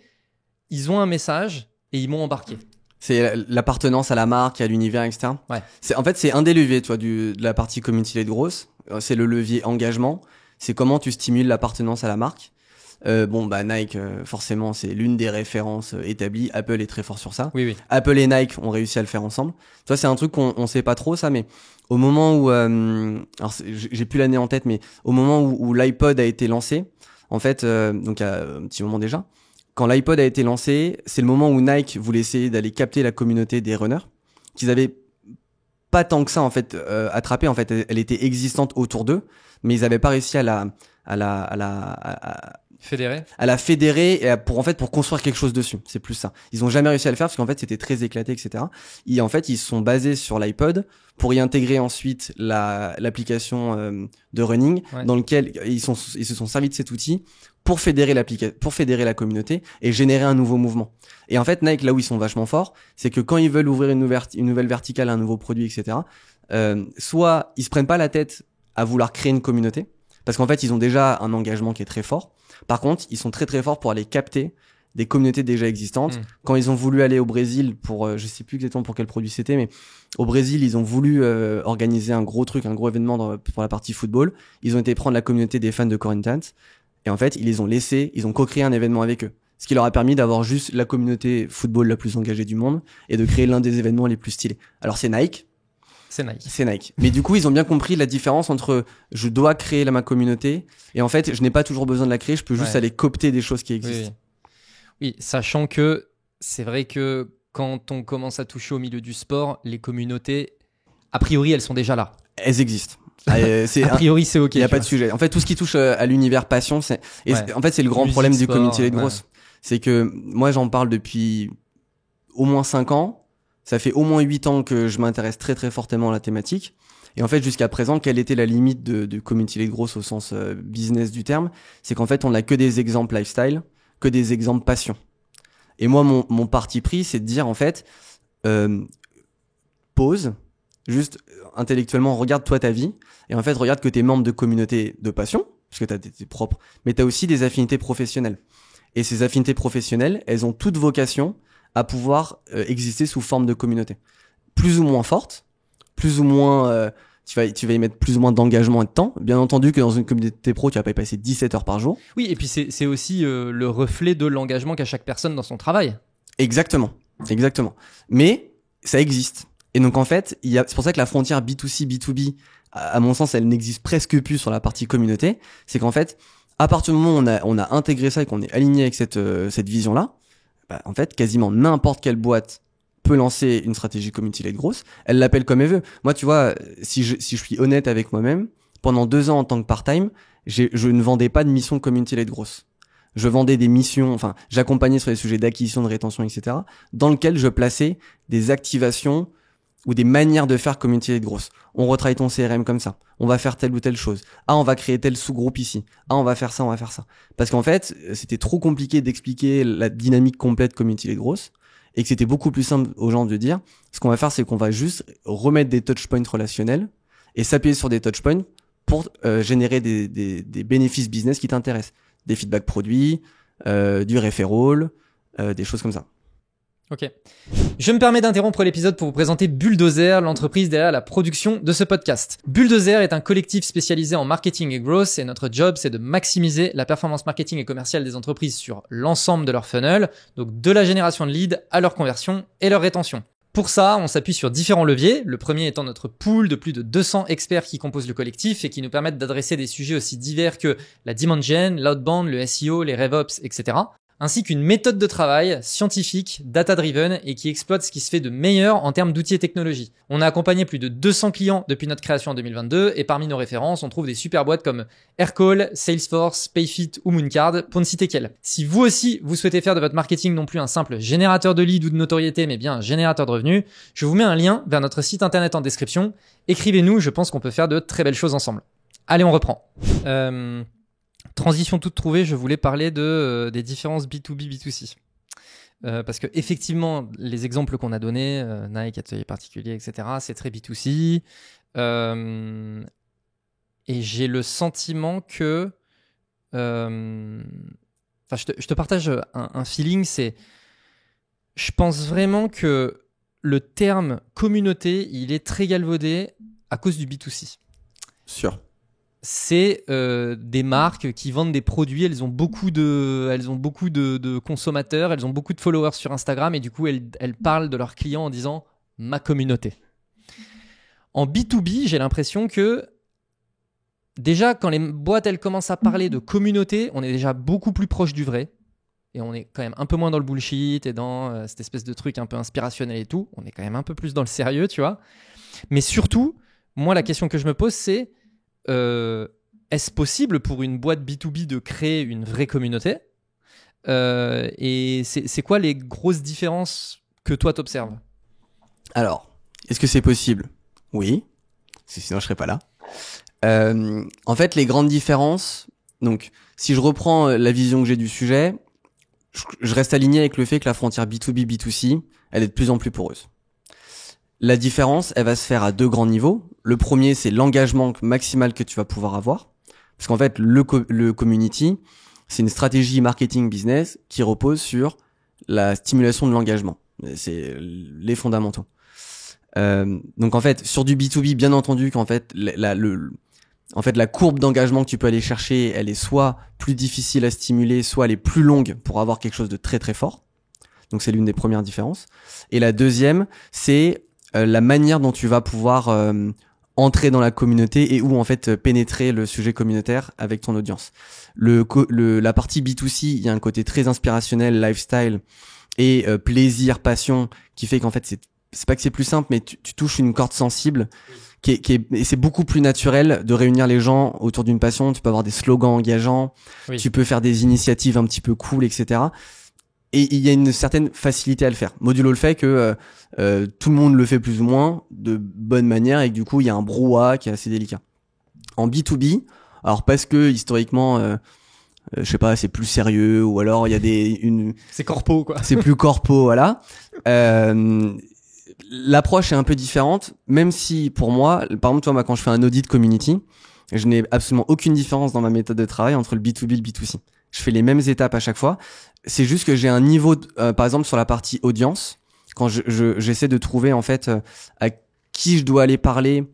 ils ont un message et ils m'ont embarqué. C'est l'appartenance à la marque, à l'univers, etc. Ouais. En fait, c'est un des leviers, tu vois, de la partie community-led grosse. C'est le levier engagement. C'est comment tu stimules l'appartenance à la marque. Nike, forcément, c'est l'une des références établies. Apple est très fort sur ça. Oui. Apple et Nike ont réussi à le faire ensemble. Tu vois, c'est un truc qu'on sait pas trop, ça, mais au moment où, alors j'ai plus l'année en tête, mais au moment où l'iPod a été lancé, en fait, donc il y a un petit moment déjà, quand l'iPod a été lancé, c'est le moment où Nike voulait essayer d'aller capter la communauté des runners, qu'ils avaient pas tant que ça en fait attrapée. En fait, elle était existante autour d'eux, mais ils avaient pas réussi à la fédérer et pour construire quelque chose dessus. C'est plus ça. Ils ont jamais réussi à le faire parce qu'en fait c'était très éclaté, etc. Et en fait ils se sont basés sur l'iPod pour y intégrer ensuite l'application de running, dans lequel ils se sont servis de cet outil pour fédérer la communauté et générer un nouveau mouvement. Et en fait Nike, là où ils sont vachement forts, c'est que quand ils veulent ouvrir une nouvelle verticale, un nouveau produit, etc. Soit ils se prennent pas la tête à vouloir créer une communauté parce qu'en fait ils ont déjà un engagement qui est très fort. Par contre, ils sont très très forts pour aller capter des communautés déjà existantes. Quand ils ont voulu aller au Brésil pour, je sais plus exactement pour quel produit c'était, mais au Brésil, ils ont voulu organiser un gros événement pour la partie football. Ils ont été prendre la communauté des fans de Corinthians. Et en fait, ils ont co-créé un événement avec eux. Ce qui leur a permis d'avoir juste la communauté football la plus engagée du monde et de créer l'un des événements les plus stylés. Alors c'est Nike. C'est Nike. C'est Nike. Mais du coup, ils ont bien compris la différence entre je dois créer ma communauté et en fait, je n'ai pas toujours besoin de la créer, je peux juste aller coopter des choses qui existent. Oui, sachant que c'est vrai que quand on commence à toucher au milieu du sport, les communautés, a priori, elles sont déjà là. Elles existent. A priori, c'est OK. Il n'y a pas de sujet. En fait, tout ce qui touche à l'univers passion, en fait, c'est le grand problème du community grosse. C'est que moi, j'en parle depuis au moins 5 ans. Ça fait au moins 8 ans que je m'intéresse très très fortement à la thématique. Et en fait, jusqu'à présent, quelle était la limite de community-led growth au sens business du terme? C'est qu'en fait, on n'a que des exemples lifestyle, que des exemples passion. Et moi, mon parti pris, c'est de dire, en fait, pause, juste intellectuellement, regarde toi ta vie, et en fait, regarde que t'es membre de communauté de passion, parce que t'as tes propres, mais t'as aussi des affinités professionnelles. Et ces affinités professionnelles, elles ont toute vocation à pouvoir exister sous forme de communauté. Plus ou moins forte, plus ou moins, tu vas y mettre plus ou moins d'engagement et de temps. Bien entendu que dans une communauté pro, tu vas pas y passer 17 heures par jour. Oui, et puis c'est aussi le reflet de l'engagement qu'a chaque personne dans son travail. Exactement. Mais ça existe. Et donc en fait, c'est pour ça que la frontière B2C, B2B, à mon sens, elle n'existe presque plus sur la partie communauté. C'est qu'en fait, à partir du moment où on a intégré ça et qu'on est aligné avec cette vision-là, bah, en fait, quasiment n'importe quelle boîte peut lancer une stratégie community-led growth. Elle l'appelle comme elle veut. Moi, tu vois, si je suis honnête avec moi-même, pendant 2 ans en tant que part-time, je ne vendais pas de mission community-led growth. Je vendais des missions, enfin, j'accompagnais sur les sujets d'acquisition, de rétention, etc., dans lequel je plaçais des activations ou des manières de faire community-led growth. On retravaille ton CRM comme ça. On va faire telle ou telle chose. Ah, on va créer tel sous-groupe ici. Ah, on va faire ça, on va faire ça. Parce qu'en fait, c'était trop compliqué d'expliquer la dynamique complète community-led growth et que c'était beaucoup plus simple aux gens de dire, ce qu'on va faire, c'est qu'on va juste remettre des touchpoints relationnels et s'appuyer sur des touchpoints pour générer des bénéfices business qui t'intéressent. Des feedbacks produits, du referral, des choses comme ça. Ok. Je me permets d'interrompre l'épisode pour vous présenter Bulldozer, l'entreprise derrière la production de ce podcast. Bulldozer est un collectif spécialisé en marketing et growth et notre job, c'est de maximiser la performance marketing et commerciale des entreprises sur l'ensemble de leur funnel, donc de la génération de leads à leur conversion et leur rétention. Pour ça, on s'appuie sur différents leviers, le premier étant notre pool de plus de 200 experts qui composent le collectif et qui nous permettent d'adresser des sujets aussi divers que la demand gen, l'outbound, le SEO, les RevOps, etc., ainsi qu'une méthode de travail scientifique, data-driven et qui exploite ce qui se fait de meilleur en termes d'outils et technologies. On a accompagné plus de 200 clients depuis notre création en 2022 et parmi nos références, on trouve des super boîtes comme Aircall, Salesforce, Payfit ou Mooncard, pour ne citer qu'elles. Si vous aussi, vous souhaitez faire de votre marketing non plus un simple générateur de leads ou de notoriété, mais bien un générateur de revenus, je vous mets un lien vers notre site internet en description. Écrivez-nous, je pense qu'on peut faire de très belles choses ensemble. Allez, on reprend. Transition toute trouvée, je voulais parler des différences B2B, B2C. Parce que effectivement, les exemples qu'on a donnés, Nike, atelier particulier, etc., c'est très B2C. Et j'ai le sentiment que... je te partage un feeling, c'est... Je pense vraiment que le terme communauté, il est très galvaudé à cause du B2C. Sûr. C'est des marques qui vendent des produits, elles ont beaucoup de consommateurs, elles ont beaucoup de followers sur Instagram et du coup elles parlent de leurs clients en disant ma communauté. En B2B, j'ai l'impression que déjà quand les boîtes elles commencent à parler de communauté, on est déjà beaucoup plus proche du vrai et on est quand même un peu moins dans le bullshit et dans cette espèce de truc un peu inspirationnel et tout, on est quand même un peu plus dans le sérieux, tu vois. Mais surtout, moi la question que je me pose c'est est-ce possible pour une boîte B2B de créer une vraie communauté et c'est quoi les grosses différences que toi t'observes? Alors, est-ce que c'est possible? Oui, sinon je serais pas là. En fait, les grandes différences, donc si je reprends la vision que j'ai du sujet, je reste aligné avec le fait que la frontière B2B, B2C, elle est de plus en plus poreuse. La différence, elle va se faire à 2 grands niveaux. Le premier, c'est l'engagement maximal que tu vas pouvoir avoir. Parce qu'en fait, le community, c'est une stratégie marketing business qui repose sur la stimulation de l'engagement. C'est les fondamentaux. Donc en fait, sur du B2B, bien entendu qu'en fait, la courbe d'engagement que tu peux aller chercher, elle est soit plus difficile à stimuler, soit elle est plus longue pour avoir quelque chose de très très fort. Donc c'est l'une des premières différences. Et la deuxième, c'est la manière dont tu vas pouvoir entrer dans la communauté et où en fait pénétrer le sujet communautaire avec ton audience. La partie B2C, il y a un côté très inspirationnel, lifestyle et plaisir, passion qui fait qu'en fait c'est pas que c'est plus simple, mais tu touches une corde sensible et c'est beaucoup plus naturel de réunir les gens autour d'une passion. Tu peux avoir des slogans engageants, oui. Tu peux faire des initiatives un petit peu cool, etc. Et il y a une certaine facilité à le faire. Modulo le fait que tout le monde le fait plus ou moins de bonne manière et que du coup il y a un brouhaha qui est assez délicat. En B2B, alors parce que historiquement, je sais pas, c'est plus sérieux ou alors il y a c'est corpo quoi. C'est plus corpo, voilà. L'approche est un peu différente, même si pour moi, par exemple, toi, moi, quand je fais un audit community, je n'ai absolument aucune différence dans ma méthode de travail entre le B2B et le B2C. Je fais les mêmes étapes à chaque fois. C'est juste que j'ai un niveau, par exemple, sur la partie audience, quand j'essaie de trouver en fait à qui je dois aller parler,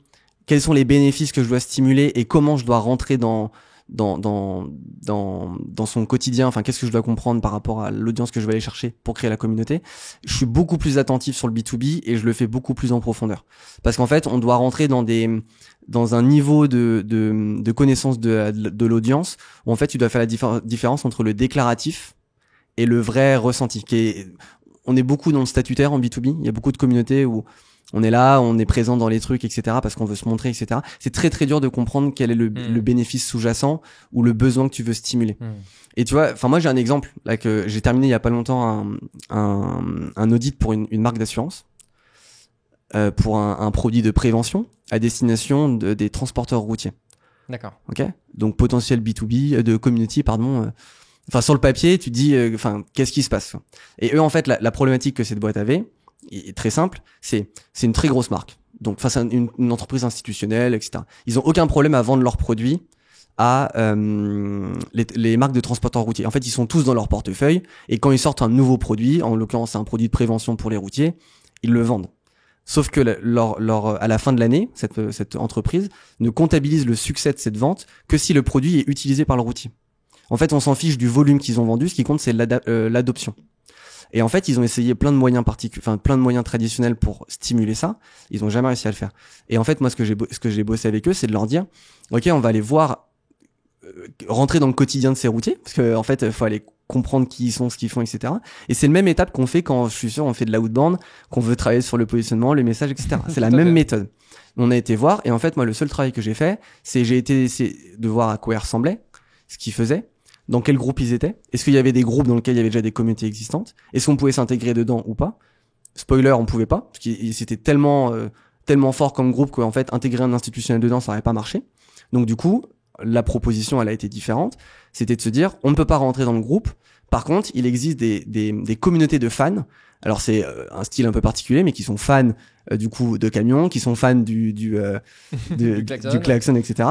quels sont les bénéfices que je dois stimuler et comment je dois rentrer dans son quotidien, enfin qu'est-ce que je dois comprendre par rapport à l'audience que je vais aller chercher pour créer la communauté. Je suis beaucoup plus attentif sur le B2B et je le fais beaucoup plus en profondeur. Parce qu'en fait, on doit rentrer dans un niveau de connaissance de l'audience où en fait, tu dois faire la différence entre le déclaratif et le vrai ressenti. On est beaucoup dans le statutaire en B2B. Il y a beaucoup de communautés où on est là, on est présent dans les trucs, etc. parce qu'on veut se montrer, etc. C'est très très dur de comprendre quel est le bénéfice sous-jacent ou le besoin que tu veux stimuler. Et tu vois, enfin moi j'ai un exemple là que j'ai terminé il y a pas longtemps un audit pour une marque d'assurance pour un produit de prévention à destination des transporteurs routiers. D'accord. Ok. Donc potentiel B2B de community, pardon. Enfin sur le papier, tu te dis, enfin qu'est-ce qui se passe? Et eux en fait la problématique que cette boîte avait est très simple, c'est une très grosse marque. Donc face à une entreprise institutionnelle, etc. Ils ont aucun problème à vendre leurs produits à les marques de transporteurs routiers. En fait, ils sont tous dans leur portefeuille et quand ils sortent un nouveau produit, en l'occurrence c'est un produit de prévention pour les routiers, ils le vendent. Sauf que à la fin de l'année, cette entreprise ne comptabilise le succès de cette vente que si le produit est utilisé par le routier. En fait, on s'en fiche du volume qu'ils ont vendu, ce qui compte c'est l'adoption. Et en fait, ils ont essayé plein de moyens plein de moyens traditionnels pour stimuler ça. Ils ont jamais réussi à le faire. Et en fait, moi, ce que j'ai bossé avec eux, c'est de leur dire, ok, on va aller voir, rentrer dans le quotidien de ces routiers, parce que en fait, faut aller comprendre qui ils sont, ce qu'ils font, etc. Et c'est la même étape qu'on fait quand, je suis sûr, on fait de l'outbound, qu'on veut travailler sur le positionnement, le message, etc. C'est la même méthode. On a été voir, et en fait, moi, le seul travail que j'ai fait, c'est j'ai été essayer de voir à quoi ils ressemblaient, ce qu'ils faisaient, dans quel groupe ils étaient, est-ce qu'il y avait des groupes dans lesquels il y avait déjà des communautés existantes, est-ce qu'on pouvait s'intégrer dedans ou pas. Spoiler, on pouvait pas, parce que c'était tellement fort comme groupe qu'en fait, intégrer un institutionnel dedans, ça n'aurait pas marché. Donc du coup, la proposition, elle a été différente. C'était de se dire, on ne peut pas rentrer dans le groupe. Par contre, il existe des communautés de fans. Alors c'est un style un peu particulier, mais qui sont fans du coup de camions, qui sont fans du klaxon, etc.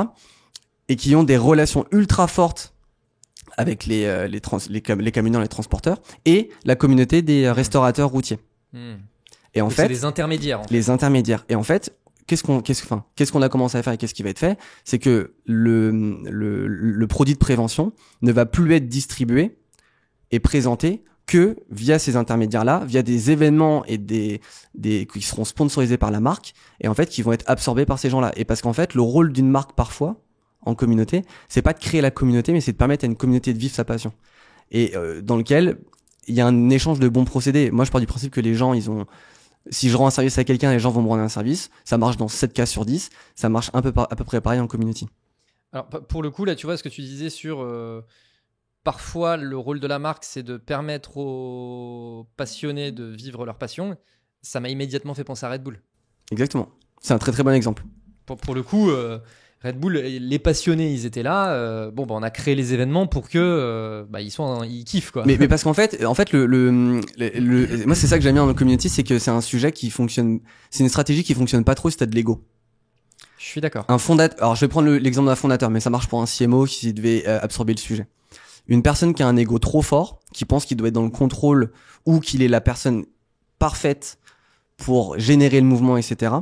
Et qui ont des relations ultra fortes avec les camionneurs, les transporteurs, et la communauté des restaurateurs routiers. Et en fait, c'est les intermédiaires. Les intermédiaires. Et en fait, qu'est-ce qu'on a commencé à faire et qu'est-ce qui va être fait, c'est que le produit de prévention ne va plus être distribué et présenté que via ces intermédiaires-là, via des événements et qui seront sponsorisés par la marque, et en fait, qui vont être absorbés par ces gens-là. Et parce qu'en fait, le rôle d'une marque parfois, en communauté, c'est pas de créer la communauté, mais c'est de permettre à une communauté de vivre sa passion. Et dans lequel il y a un échange de bons procédés. Moi, je pars du principe que les gens, si je rends un service à quelqu'un, les gens vont me rendre un service. Ça marche dans 7 cas sur 10. Ça marche à peu près pareil en community. Alors, pour le coup, là, tu vois ce que tu disais sur... parfois, le rôle de la marque, c'est de permettre aux passionnés de vivre leur passion. Ça m'a immédiatement fait penser à Red Bull. Exactement. C'est un très très bon exemple. Pour le coup... Red Bull, les passionnés, ils étaient là. On a créé les événements pour que ils kiffent quoi. Mais parce qu'en fait, moi c'est ça que j'aime bien dans le community, c'est que c'est un sujet qui fonctionne. C'est une stratégie qui fonctionne pas trop si t'as de l'ego. Je suis d'accord. Alors je vais prendre l'exemple d'un fondateur, mais ça marche pour un CMO qui devait absorber le sujet. Une personne qui a un ego trop fort, qui pense qu'il doit être dans le contrôle ou qu'il est la personne parfaite pour générer le mouvement, etc.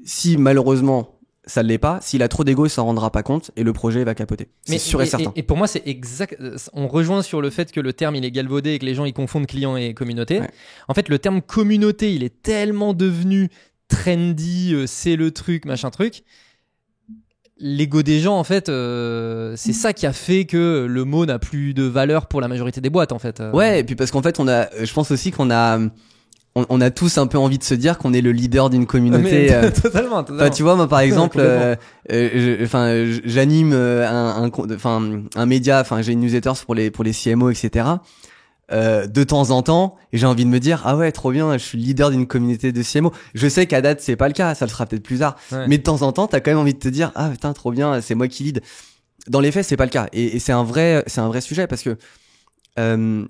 Si malheureusement ça l'est pas, s'il a trop d'ego, il s'en rendra pas compte et le projet va capoter. C'est sûr et certain. Et pour moi, c'est exact. On rejoint sur le fait que le terme il est galvaudé et que les gens ils confondent client et communauté. Ouais. En fait, le terme communauté, il est tellement devenu trendy, c'est le truc, machin truc. L'ego des gens, en fait, c'est ça qui a fait que le mot n'a plus de valeur pour la majorité des boîtes, en fait. Ouais, et puis parce qu'en fait, je pense aussi qu'on a tous un peu envie de se dire qu'on est le leader d'une communauté. Totalement. Enfin, tu vois, moi par exemple, j'anime un média, j'ai une newsletter pour les CMO, etc. de temps en temps, et j'ai envie de me dire, ah ouais, trop bien, je suis leader d'une communauté de CMO. Je sais qu'à date, c'est pas le cas, ça le sera peut-être plus tard. Ouais. Mais de temps en temps, t'as quand même envie de te dire, ah putain, trop bien, c'est moi qui lead. Dans les faits, c'est pas le cas. Et c'est un vrai sujet parce que il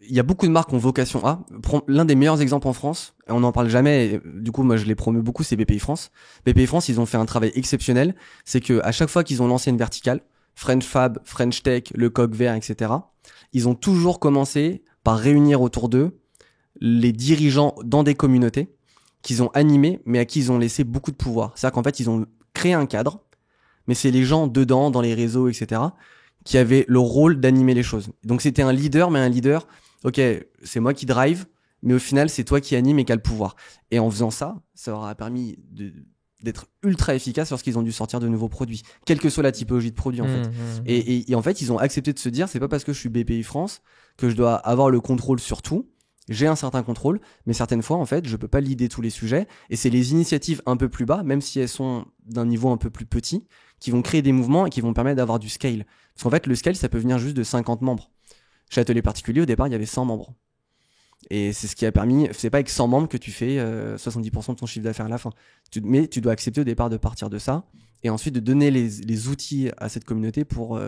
y a beaucoup de marques qui ont vocation à. L'un des meilleurs exemples en France, on n'en parle jamais, et, du coup, moi, je les promeux beaucoup, c'est BPI France. BPI France, ils ont fait un travail exceptionnel. C'est que à chaque fois qu'ils ont lancé une verticale, French Fab, French Tech, le coq vert, etc., ils ont toujours commencé par réunir autour d'eux les dirigeants dans des communautés qu'ils ont animées, mais à qui ils ont laissé beaucoup de pouvoir. C'est-à-dire qu'en fait, ils ont créé un cadre, mais c'est les gens dedans, dans les réseaux, etc., qui avaient le rôle d'animer les choses. Donc c'était un leader, mais un leader, ok, c'est moi qui drive, mais au final, c'est toi qui anime et qui a le pouvoir. Et en faisant ça, ça leur a permis d'être ultra efficace lorsqu'ils ont dû sortir de nouveaux produits, quelle que soit la typologie de produit en fait. Et en fait, ils ont accepté de se dire, c'est pas parce que je suis BPI France que je dois avoir le contrôle sur tout. J'ai un certain contrôle, mais certaines fois, en fait, je peux pas leader tous les sujets. Et c'est les initiatives un peu plus bas, même si elles sont d'un niveau un peu plus petit, qui vont créer des mouvements et qui vont permettre d'avoir du scale. Parce qu'en fait, le scale, ça peut venir juste de 50 membres. Chez Atelier Particulier, au départ, il y avait 100 membres. Et c'est ce qui a permis, c'est pas avec 100 membres que tu fais 70% de ton chiffre d'affaires à la fin. Mais tu dois accepter au départ de partir de ça et ensuite de donner les outils à cette communauté pour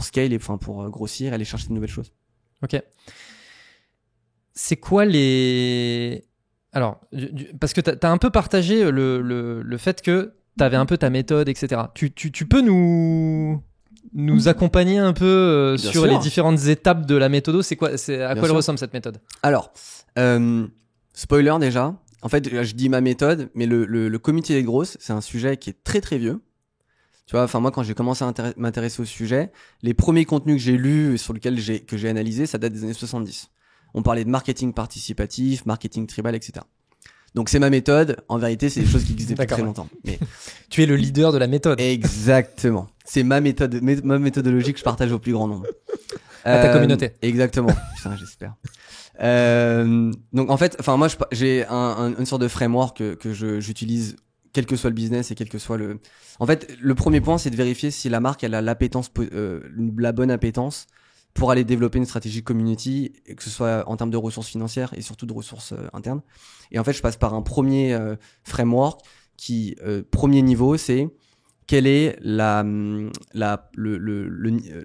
scale et pour grossir et aller chercher de nouvelles choses. Ok. C'est quoi les... Alors, parce que t'as un peu partagé le fait que t'avais un peu ta méthode, etc. Tu peux nous accompagner un peu sur sûr. les différentes étapes de la méthode? C'est quoi, à Bien quoi elle sûr. ressemble cette méthode? Alors, spoiler déjà. En fait, je dis ma méthode, mais le comité des grosses, c'est un sujet qui est très très vieux. Tu vois, enfin moi quand j'ai commencé à m'intéresser au sujet, les premiers contenus que j'ai lus et sur lesquels j'ai analysé, ça date des années 70. On parlait de marketing participatif, marketing tribal, etc. Donc c'est ma méthode. En vérité, c'est des choses qui existent depuis très longtemps. Mais tu es le leader de la méthode. Exactement. C'est ma méthode, ma méthodologie que je partage au plus grand nombre. À ta communauté. Exactement. Putain, j'espère. Donc en fait, enfin moi j'ai une sorte de framework que j'utilise quel que soit le business et quel que soit le. En fait, le premier point, c'est de vérifier si la marque elle a l'appétence, la bonne appétence pour aller développer une stratégie community, que ce soit en termes de ressources financières et surtout de ressources internes. Et en fait, je passe par un premier framework qui, premier niveau, c'est quel est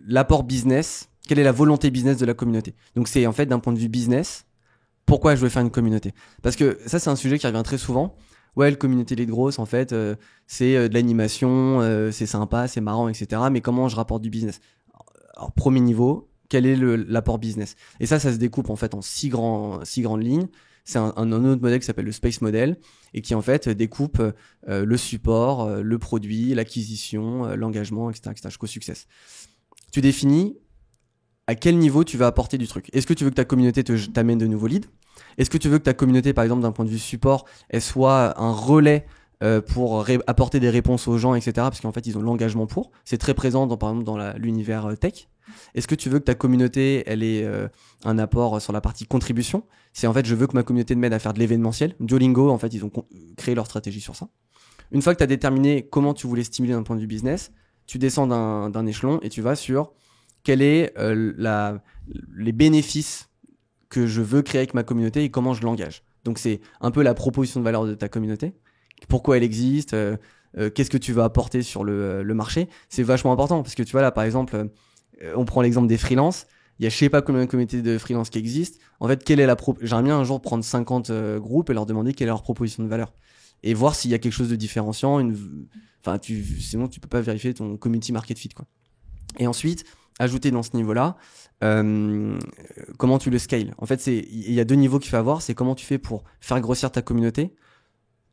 l'apport business, quelle est la volonté business de la communauté. Donc c'est en fait d'un point de vue business, pourquoi je veux faire une communauté. Parce que ça, c'est un sujet qui revient très souvent. Ouais, le communauté lead gross, en fait, c'est de l'animation, c'est sympa, c'est marrant, etc. Mais comment je rapporte du business? Alors, premier niveau, quel est l'apport business? Et ça se découpe en fait en six grandes lignes. C'est un autre modèle qui s'appelle le Space Model et qui en fait découpe le support, le produit, l'acquisition, l'engagement, etc., jusqu'au success. Tu définis à quel niveau tu vas apporter du truc. Est-ce que tu veux que ta communauté t'amène de nouveaux leads? Est-ce que tu veux que ta communauté, par exemple, d'un point de vue support, elle soit un relais pour apporter des réponses aux gens, etc. Parce qu'en fait, ils ont l'engagement pour. C'est très présent, par exemple, dans l'univers tech. Est-ce que tu veux que ta communauté, elle ait un apport sur la partie contribution? C'est en fait, je veux que ma communauté m'aide à faire de l'événementiel. Duolingo, en fait, ils ont créé leur stratégie sur ça. Une fois que tu as déterminé comment tu voulais stimuler d'un point de vue business, tu descends d'un échelon et tu vas sur quels est les bénéfices que je veux créer avec ma communauté et comment je l'engage. Donc c'est un peu la proposition de valeur de ta communauté. Pourquoi elle existe, qu'est-ce que tu vas apporter sur le marché. C'est vachement important parce que tu vois là par exemple, on prend l'exemple des freelances. Il y a je sais pas combien de communautés de freelance qui existent. En fait, quelle est j'aimerais bien un jour prendre 50 groupes et leur demander quelle est leur proposition de valeur et voir s'il y a quelque chose de différenciant. Sinon tu peux pas vérifier ton community market fit quoi. Et ensuite, ajouter dans ce niveau-là, comment tu le scales. En fait, il y a deux niveaux qu'il faut avoir. C'est comment tu fais pour faire grossir ta communauté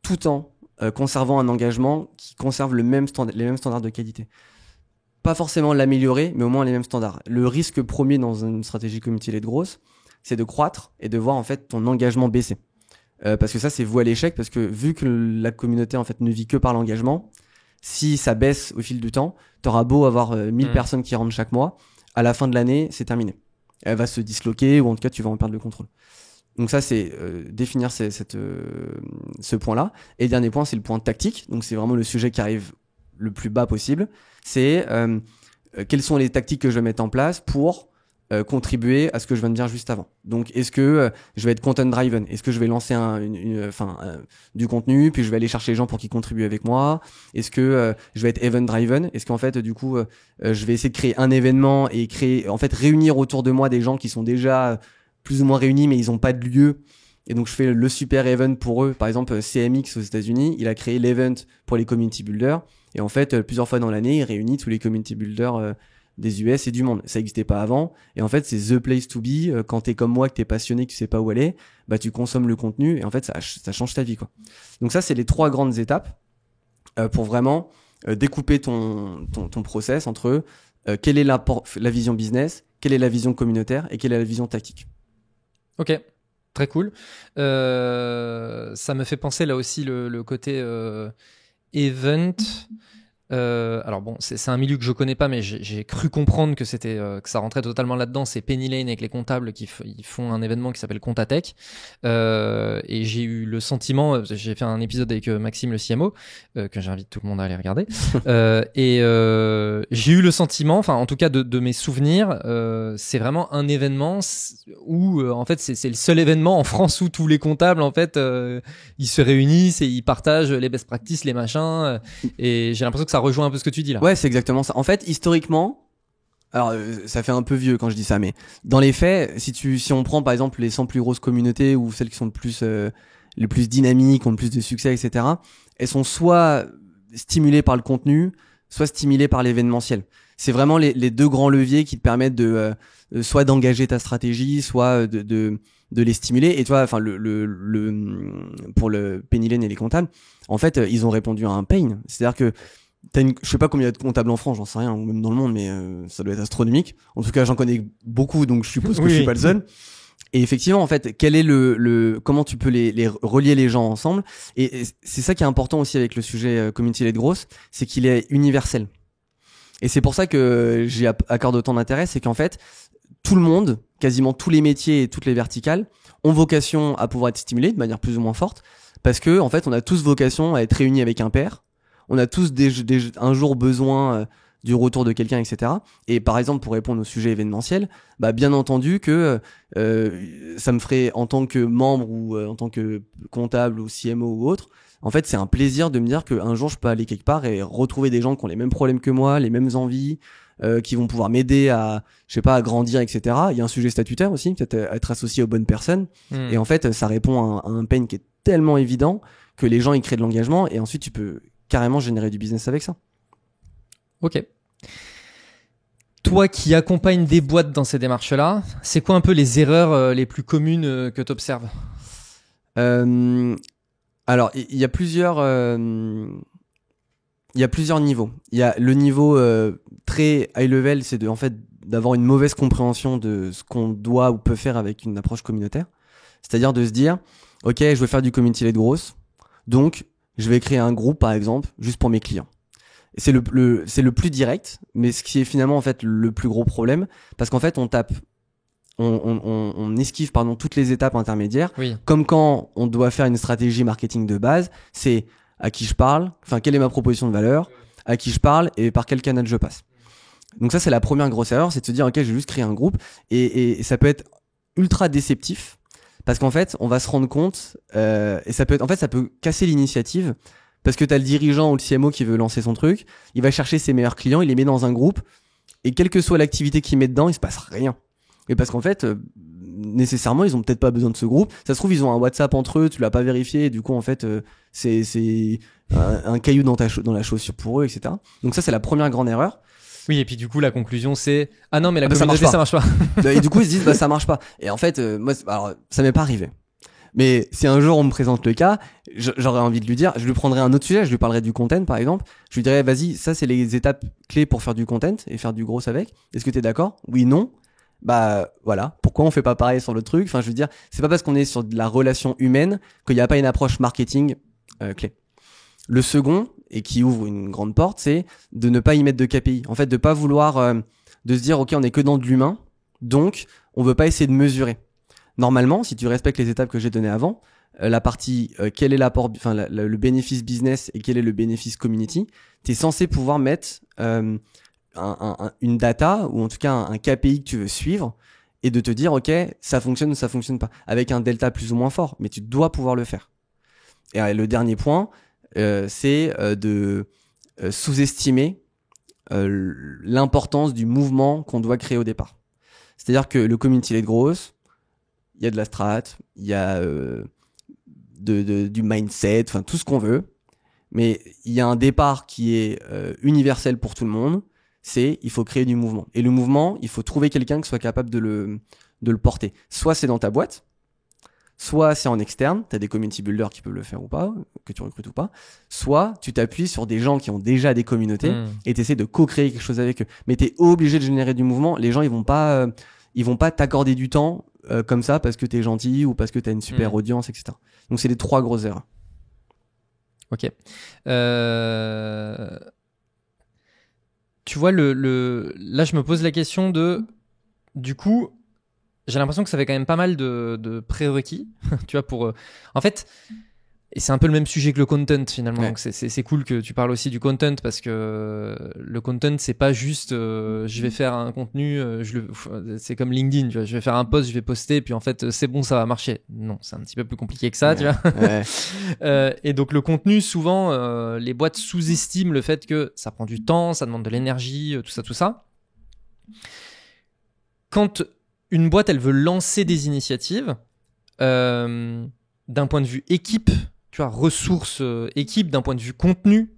tout en conservant un engagement qui conserve les mêmes standards de qualité. Pas forcément l'améliorer, mais au moins les mêmes standards. Le risque premier dans une stratégie community-led grosse, c'est de croître et de voir en fait ton engagement baisser. Parce que ça, c'est voué à l'échec, parce que vu que la communauté en fait ne vit que par l'engagement, si ça baisse au fil du temps, t'auras beau avoir 1000 personnes qui rentrent chaque mois, à la fin de l'année, c'est terminé. Elle va se disloquer ou en tout cas, tu vas en perdre le contrôle. Donc ça, c'est définir ce point-là. Et le dernier point, c'est le point tactique. Donc c'est vraiment le sujet qui arrive le plus bas possible. C'est quelles sont les tactiques que je vais mettre en place pour contribuer à ce que je viens de dire juste avant. Donc, est-ce que je vais être content driven? Est-ce que je vais lancer du contenu, puis je vais aller chercher les gens pour qu'ils contribuent avec moi? Est-ce que je vais être event driven? Est-ce qu'en fait, du coup, je vais essayer de créer un événement et réunir autour de moi des gens qui sont déjà plus ou moins réunis, mais ils ont pas de lieu. Et donc, je fais le super event pour eux. Par exemple, CMX aux États-Unis, il a créé l'event pour les community builders. Et en fait, plusieurs fois dans l'année, il réunit tous les community builders des US et du monde. Ça n'existait pas avant. Et en fait, c'est the place to be. Quand t'es comme moi, que t'es passionné, que tu sais pas où aller, bah, tu consommes le contenu et en fait, ça change ta vie, quoi. Donc ça, c'est les 3 grandes étapes pour vraiment découper ton process entre quelle est la vision business, quelle est la vision communautaire et quelle est la vision tactique. Ok, très cool. Ça me fait penser là aussi le côté event. Alors bon, c'est un milieu que je connais pas, mais j'ai cru comprendre que c'était que ça rentrait totalement là-dedans. C'est Penny Lane avec les comptables ils font un événement qui s'appelle Comptatech. Et j'ai eu le sentiment, j'ai fait un épisode avec Maxime le CMO, que j'invite tout le monde à aller regarder. J'ai eu le sentiment, enfin en tout cas de mes souvenirs, c'est vraiment un événement où en fait c'est le seul événement en France où tous les comptables en fait ils se réunissent et ils partagent les best practices, les machins. Et j'ai l'impression que ça rejoint un peu ce que tu dis là. Ouais, c'est exactement ça. En fait, historiquement, alors ça fait un peu vieux quand je dis ça, mais dans les faits, si on prend par exemple les 100 plus grosses communautés ou celles qui sont les plus dynamiques, ont le plus de succès, etc., elles sont soit stimulées par le contenu, soit stimulées par l'événementiel. C'est vraiment les 2 grands leviers qui te permettent de soit d'engager ta stratégie, soit de les stimuler. Et tu vois, enfin pour le Penny Lane et les comptables, en fait, ils ont répondu à un pain. C'est-à-dire que je sais pas combien il y a de comptables en France, j'en sais rien, ou même dans le monde, mais ça doit être astronomique. En tout cas, j'en connais beaucoup, donc je suppose que je suis pas le seul. Et effectivement, en fait, quel est comment tu peux les relier les gens ensemble? Et c'est ça qui est important aussi avec le sujet community-led growth, c'est qu'il est universel. Et c'est pour ça que j'y accorde autant d'intérêt, c'est qu'en fait, tout le monde, quasiment tous les métiers et toutes les verticales, ont vocation à pouvoir être stimulés de manière plus ou moins forte, parce que en fait, on a tous vocation à être réunis avec un pair. On a tous un jour besoin du retour de quelqu'un, etc. Et par exemple, pour répondre au sujet événementiel, bah bien entendu que ça me ferait, en tant que membre ou en tant que comptable ou CMO ou autre, en fait, c'est un plaisir de me dire qu'un jour, je peux aller quelque part et retrouver des gens qui ont les mêmes problèmes que moi, les mêmes envies, qui vont pouvoir m'aider à, je sais pas, à grandir, etc. Il y a un sujet statutaire aussi, peut-être être associé aux bonnes personnes. Et en fait, ça répond à un pain qui est tellement évident que les gens, ils créent de l'engagement et ensuite, tu peux carrément générer du business avec ça. Ok. Toi qui accompagnes des boîtes dans ces démarches-là, c'est quoi un peu les erreurs les plus communes que tu observes? Alors, il y a plusieurs niveaux. Il y a le niveau très high level, c'est d'avoir une mauvaise compréhension de ce qu'on doit ou peut faire avec une approche communautaire. C'est-à-dire de se dire, ok, je veux faire du community-led growth, donc je vais créer un groupe, par exemple, juste pour mes clients. Et c'est c'est le plus direct, mais ce qui est finalement en fait le plus gros problème, parce qu'en fait on esquive toutes les étapes intermédiaires. Oui. Comme quand on doit faire une stratégie marketing de base, c'est à qui je parle, enfin quelle est ma proposition de valeur, à qui je parle et par quel canal je passe. Donc ça c'est la première grosse erreur, c'est de se dire ok, je vais juste créer un groupe et ça peut être ultra déceptif. Parce qu'en fait, on va se rendre compte, et ça peut casser l'initiative, parce que t'as le dirigeant ou le CMO qui veut lancer son truc, il va chercher ses meilleurs clients, il les met dans un groupe, et quelle que soit l'activité qu'il met dedans, il se passe rien. Et parce qu'en fait, nécessairement, ils ont peut-être pas besoin de ce groupe. Ça se trouve, ils ont un WhatsApp entre eux, tu l'as pas vérifié, et du coup, en fait, c'est un caillou dans la chaussure pour eux, etc. Donc ça, c'est la première grande erreur. Oui, et puis du coup, la conclusion, c'est ah non, mais la communauté, ça marche pas. Et du coup, ils se disent ça marche pas. Et en fait, moi, alors, ça m'est pas arrivé. Mais si un jour on me présente le cas, j'aurais envie de lui dire, je lui prendrais un autre sujet, je lui parlerais du content par exemple, je lui dirais vas-y, ça c'est les étapes clés pour faire du content et faire du gros avec. Est-ce que t'es d'accord? Oui, non. Bah voilà, pourquoi on fait pas pareil sur le truc? Enfin, je veux dire, c'est pas parce qu'on est sur de la relation humaine qu'il n'y a pas une approche marketing clé. Le second, et qui ouvre une grande porte, c'est de ne pas y mettre de KPI. En fait, de pas vouloir de se dire ok, on est que dans de l'humain, donc on veut pas essayer de mesurer. Normalement, si tu respectes les étapes que j'ai données avant, la partie quel est l'apport, enfin le bénéfice business et quel est le bénéfice community, t'es censé pouvoir mettre une data ou en tout cas un KPI que tu veux suivre et de te dire ok, ça fonctionne ou ça fonctionne pas, avec un delta plus ou moins fort, mais tu dois pouvoir le faire. Et le dernier point, c'est de sous-estimer l'importance du mouvement qu'on doit créer au départ. C'est-à-dire que le community-led growth, il y a de la strat, il y a du mindset, enfin tout ce qu'on veut, mais il y a un départ qui est universel pour tout le monde, c'est il faut créer du mouvement. Et le mouvement, il faut trouver quelqu'un qui soit capable de le porter. Soit c'est dans ta boîte, soit c'est en externe, tu as des community builders qui peuvent le faire ou pas, que tu recrutes ou pas, soit tu t'appuies sur des gens qui ont déjà des communautés et tu essaies de co-créer quelque chose avec eux. Mais tu es obligé de générer du mouvement, les gens ils vont pas t'accorder du temps comme ça parce que tu es gentil ou parce que tu as une super audience, etc. Donc c'est les 3 grosses erreurs. Ok. Tu vois, là, je me pose la question du coup, j'ai l'impression que ça fait quand même pas mal de prérequis, tu vois, pour... en fait, et c'est un peu le même sujet que le content, finalement. Ouais. Donc, c'est cool que tu parles aussi du content, parce que le content, c'est pas juste, je vais faire un contenu, c'est comme LinkedIn, tu vois, je vais faire un post, je vais poster, puis en fait, c'est bon, ça va marcher. Non, c'est un petit peu plus compliqué que ça, tu vois. Ouais. Et donc, le contenu, souvent, les boîtes sous-estiment le fait que ça prend du temps, ça demande de l'énergie, tout ça. Quand une boîte, elle veut lancer des initiatives, d'un point de vue équipe, tu vois, ressources équipe, d'un point de vue contenu,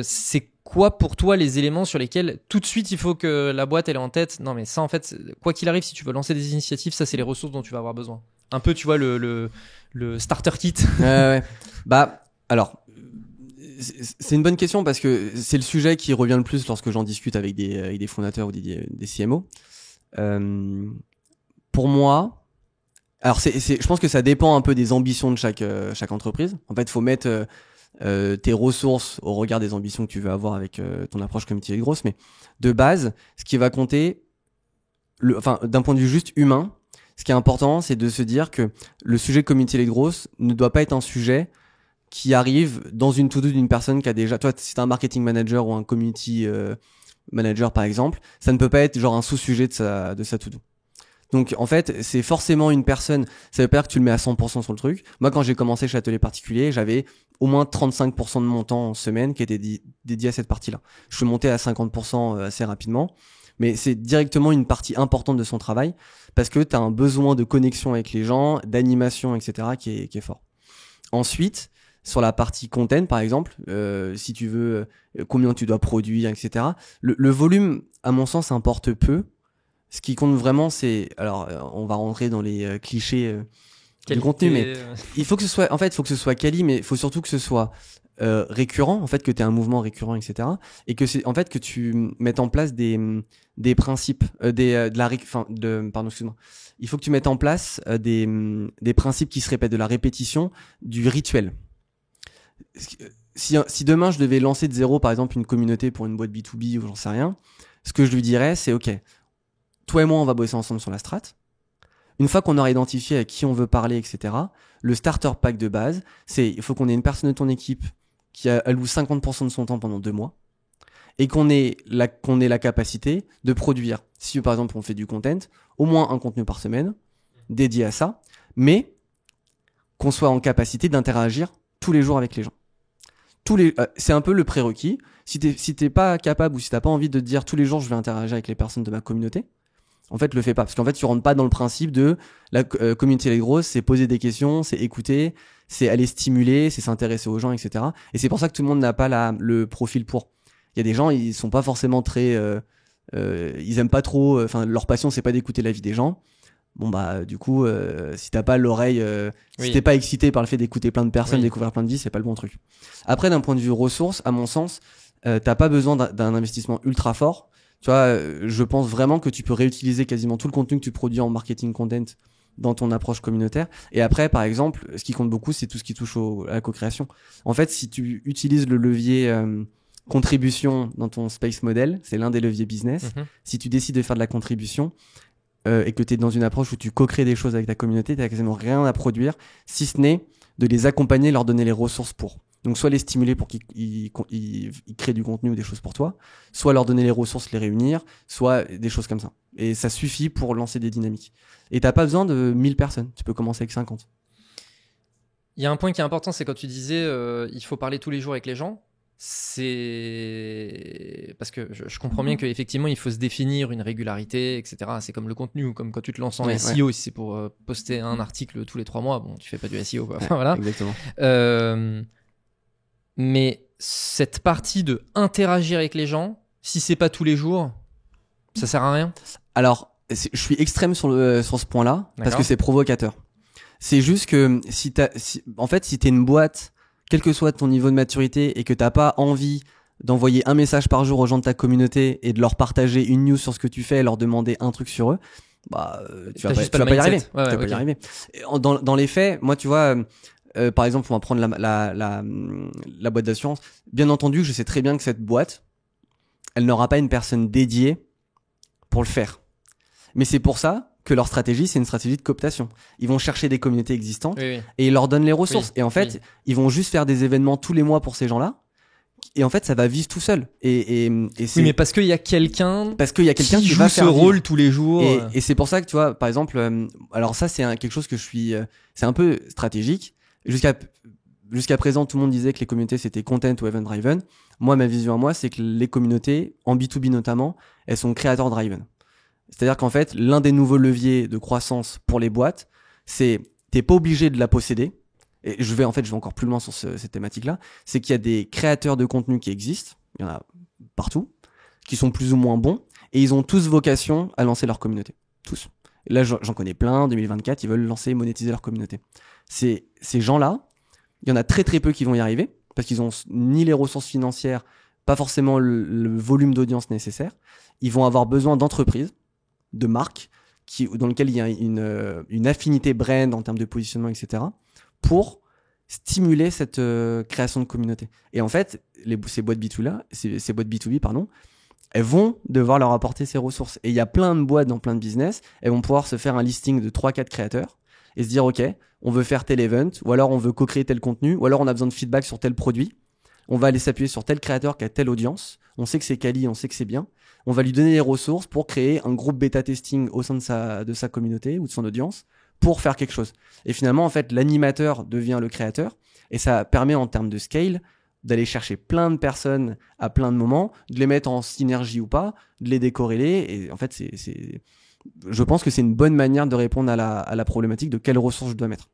c'est quoi pour toi les éléments sur lesquels tout de suite il faut que la boîte elle est en tête? Non mais ça en fait, quoi qu'il arrive, si tu veux lancer des initiatives, ça c'est les ressources dont tu vas avoir besoin. Un peu, tu vois, le starter kit. Ouais. Bah, alors, c'est une bonne question parce que c'est le sujet qui revient le plus lorsque j'en discute avec des fondateurs ou des CMO. Pour moi, alors je pense que ça dépend un peu des ambitions de chaque entreprise. En fait, il faut mettre tes ressources au regard des ambitions que tu veux avoir avec ton approche community grosse. Mais de base, ce qui va compter, d'un point de vue juste humain, ce qui est important, c'est de se dire que le sujet community grosse ne doit pas être un sujet qui arrive dans une to-do d'une personne qui a déjà... Toi, si t'es un marketing manager ou un community manager, par exemple, ça ne peut pas être genre un sous-sujet de sa to-do. Donc, en fait, c'est forcément une personne... Ça veut pas dire que tu le mets à 100% sur le truc. Moi, quand j'ai commencé chez Atelier Particulier, j'avais au moins 35% de mon temps en semaine qui était dédié à cette partie-là. Je suis monté à 50% assez rapidement. Mais c'est directement une partie importante de son travail parce que tu as un besoin de connexion avec les gens, d'animation, etc. qui est fort. Ensuite, sur la partie content, par exemple, si tu veux, combien tu dois produire, etc. Le volume, à mon sens, importe peu. Ce qui compte vraiment, c'est... Alors, on va rentrer dans les clichés du contenu, mais il faut que ce soit... En fait, il faut que ce soit quali, mais il faut surtout que ce soit récurrent, en fait, que tu aies un mouvement récurrent, etc. Et que c'est en fait que tu mettes en place des principes, pardon, excuse-moi. Il faut que tu mettes en place des principes qui se répètent, de la répétition, du rituel. Si demain je devais lancer de zéro, par exemple, une communauté pour une boîte B2B ou j'en sais rien, ce que je lui dirais, c'est ok, toi et moi, on va bosser ensemble sur la strat. Une fois qu'on aura identifié à qui on veut parler, etc., le starter pack de base, c'est il faut qu'on ait une personne de ton équipe qui alloue 50% de son temps pendant 2 mois et qu'on ait la capacité de produire, si par exemple on fait du content, au moins un contenu par semaine dédié à ça, mais qu'on soit en capacité d'interagir tous les jours avec les gens. C'est un peu le prérequis. Si t'es pas capable ou si t'as pas envie de te dire tous les jours je vais interagir avec les personnes de ma communauté, en fait, le fais pas. Parce qu'en fait, tu rentres pas dans le principe de la communauté les grosses, c'est poser des questions, c'est écouter, c'est aller stimuler, c'est s'intéresser aux gens, etc. Et c'est pour ça que tout le monde n'a pas le profil pour. Il y a des gens, ils sont pas forcément très... ils aiment pas trop... Enfin, leur passion, c'est pas d'écouter la vie des gens. Bon, bah, du coup, si t'as pas l'oreille... Si t'es pas excité par le fait d'écouter plein de personnes, découvrir plein de vies, c'est pas le bon truc. Après, d'un point de vue ressources, à mon sens, t'as pas besoin d'un investissement ultra fort. Tu vois, je pense vraiment que tu peux réutiliser quasiment tout le contenu que tu produis en marketing content dans ton approche communautaire. Et après, par exemple, ce qui compte beaucoup, c'est tout ce qui touche à la co-création. En fait, si tu utilises le levier contribution dans ton space model, c'est l'un des leviers business. Si tu décides de faire de la contribution et que tu es dans une approche où tu co-crées des choses avec ta communauté, tu n'as quasiment rien à produire, si ce n'est de les accompagner, leur donner les ressources pour. Donc soit les stimuler pour qu'ils créent du contenu ou des choses pour toi, soit leur donner les ressources, les réunir, soit des choses comme ça. Et ça suffit pour lancer des dynamiques. Et t'as pas besoin de 1000 personnes, tu peux commencer avec 50. Il y a un point qui est important, c'est quand tu disais il faut parler tous les jours avec les gens. C'est parce que je comprends bien qu'effectivement il faut se définir une régularité, etc. C'est comme le contenu ou comme quand tu te lances en SEO, si c'est pour poster un article tous les 3 mois, bon, tu fais pas du SEO, quoi. Enfin, voilà. Exactement. Mais cette partie de interagir avec les gens, si c'est pas tous les jours, ça sert à rien. Alors, je suis extrême sur ce point-là, parce que c'est provocateur. C'est juste que si t'es une boîte, quel que soit ton niveau de maturité, et que t'as pas envie d'envoyer un message par jour aux gens de ta communauté et de leur partager une news sur ce que tu fais et leur demander un truc sur eux, bah, tu vas pas y arriver. Ouais, tu vas pas y arriver. Dans les faits, moi, tu vois, par exemple, on va prendre la boîte d'assurance. Bien entendu, je sais très bien que cette boîte, elle n'aura pas une personne dédiée pour le faire. Mais c'est pour ça que leur stratégie, c'est une stratégie de cooptation. Ils vont chercher des communautés existantes et ils leur donnent les ressources. Et en fait, ils vont juste faire des événements tous les mois pour ces gens-là. Et en fait, ça va vivre tout seul. Et c'est... Oui, mais parce qu'il y a quelqu'un qui joue va ce faire rôle vivre. tous les jours. Et c'est pour ça que, tu vois, par exemple, alors ça, c'est quelque chose que c'est un peu stratégique. Jusqu'à présent, tout le monde disait que les communautés, c'était content ou event driven. Moi, ma vision à moi, c'est que les communautés, en B2B notamment, elles sont créateur driven. C'est-à-dire qu'en fait, l'un des nouveaux leviers de croissance pour les boîtes, c'est t'es pas obligé de la posséder. Et je vais encore plus loin sur cette thématique-là. C'est qu'il y a des créateurs de contenu qui existent, il y en a partout, qui sont plus ou moins bons, et ils ont tous vocation à lancer leur communauté. Tous. Et là, j'en connais plein, en 2024, ils veulent lancer et monétiser leur communauté. Ces gens-là, il y en a très très peu qui vont y arriver, parce qu'ils ont ni les ressources financières, pas forcément le volume d'audience nécessaire. Ils vont avoir besoin d'entreprises, de marques dans lesquelles il y a une affinité brand en termes de positionnement, etc., pour stimuler cette création de communauté. Et en fait, ces boîtes B2B, elles vont devoir leur apporter ces ressources. Et il y a plein de boîtes dans plein de business, elles vont pouvoir se faire un listing de 3-4 créateurs et se dire, OK, on veut faire tel event, ou alors on veut co-créer tel contenu, ou alors on a besoin de feedback sur tel produit. On va aller s'appuyer sur tel créateur qui a telle audience. On sait que c'est quali, on sait que c'est bien. On va lui donner les ressources pour créer un groupe bêta testing au sein de sa communauté ou de son audience pour faire quelque chose. Et finalement, en fait, l'animateur devient le créateur et ça permet en termes de scale d'aller chercher plein de personnes à plein de moments, de les mettre en synergie ou pas, de les décorréler. Et en fait, je pense que c'est une bonne manière de répondre à la problématique de quelles ressources je dois mettre.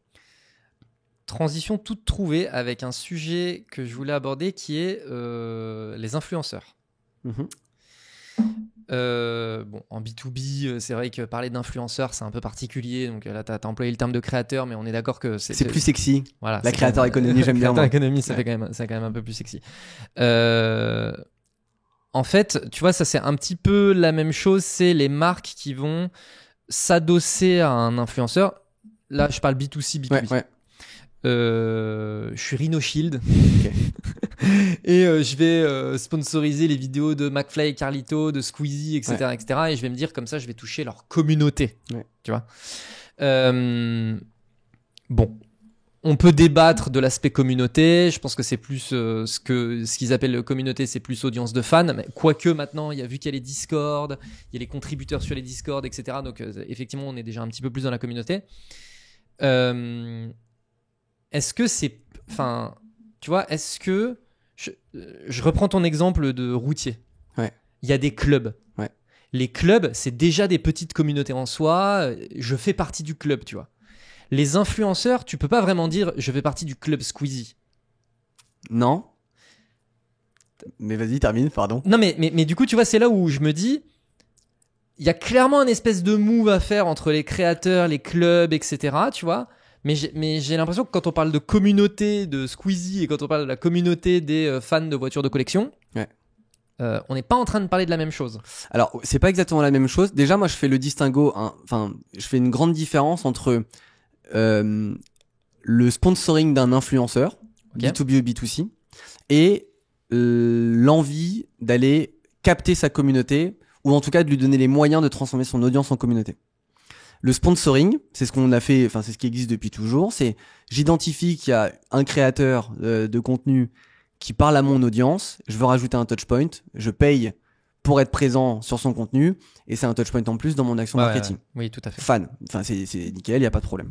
Transition toute trouvée avec un sujet que je voulais aborder qui est les influenceurs. Bon, en B2B, c'est vrai que parler d'influenceurs, c'est un peu particulier. Donc là, tu as employé le terme de créateur, mais on est d'accord que c'est plus sexy. Voilà, la créateur économie, j'aime bien. La créateur économie, c'est quand même un peu plus sexy. En fait, tu vois, ça c'est un petit peu la même chose. C'est les marques qui vont s'adosser à un influenceur. Là, je parle B2C, B2B. Ouais. Je suis Rhino Shield. Et je vais sponsoriser les vidéos de McFly, Carlito, de Squeezie, etc., etc. Et je vais me dire comme ça, je vais toucher leur communauté. Tu vois. Bon, on peut débattre de l'aspect communauté. Je pense que c'est plus ce qu'ils appellent communauté, c'est plus audience de fans. Mais quoique maintenant, vu qu'il y a les Discord, il y a les contributeurs sur les Discord, etc. Donc effectivement, on est déjà un petit peu plus dans la communauté. Est-ce que c'est... Enfin, tu vois, est-ce que... Je reprends ton exemple de routier. Il y a des clubs. Les clubs, c'est déjà des petites communautés en soi. Je fais partie du club, tu vois. Les influenceurs, tu peux pas vraiment dire je fais partie du club Squeezie. Non. Mais vas-y, termine, pardon. Non, mais du coup, tu vois, c'est là où je me dis, il y a clairement un espèce de move à faire entre les créateurs, les clubs, etc., tu vois. Mais j'ai l'impression que quand on parle de communauté de Squeezie et quand on parle de la communauté des fans de voitures de collection, on n'est pas en train de parler de la même chose. Alors, c'est pas exactement la même chose. Déjà, moi, je fais le distinguo, je fais une grande différence entre le sponsoring d'un influenceur, B2B ou B2C, et l'envie d'aller capter sa communauté, ou en tout cas de lui donner les moyens de transformer son audience en communauté. Le sponsoring, c'est ce qu'on a fait, enfin c'est ce qui existe depuis toujours. C'est j'identifie qu'il y a un créateur de contenu qui parle à mon audience. Je veux rajouter un touchpoint. Je paye pour être présent sur son contenu et c'est un touchpoint en plus dans mon action marketing. Oui, tout à fait. Fan. Enfin c'est nickel, il y a pas de problème.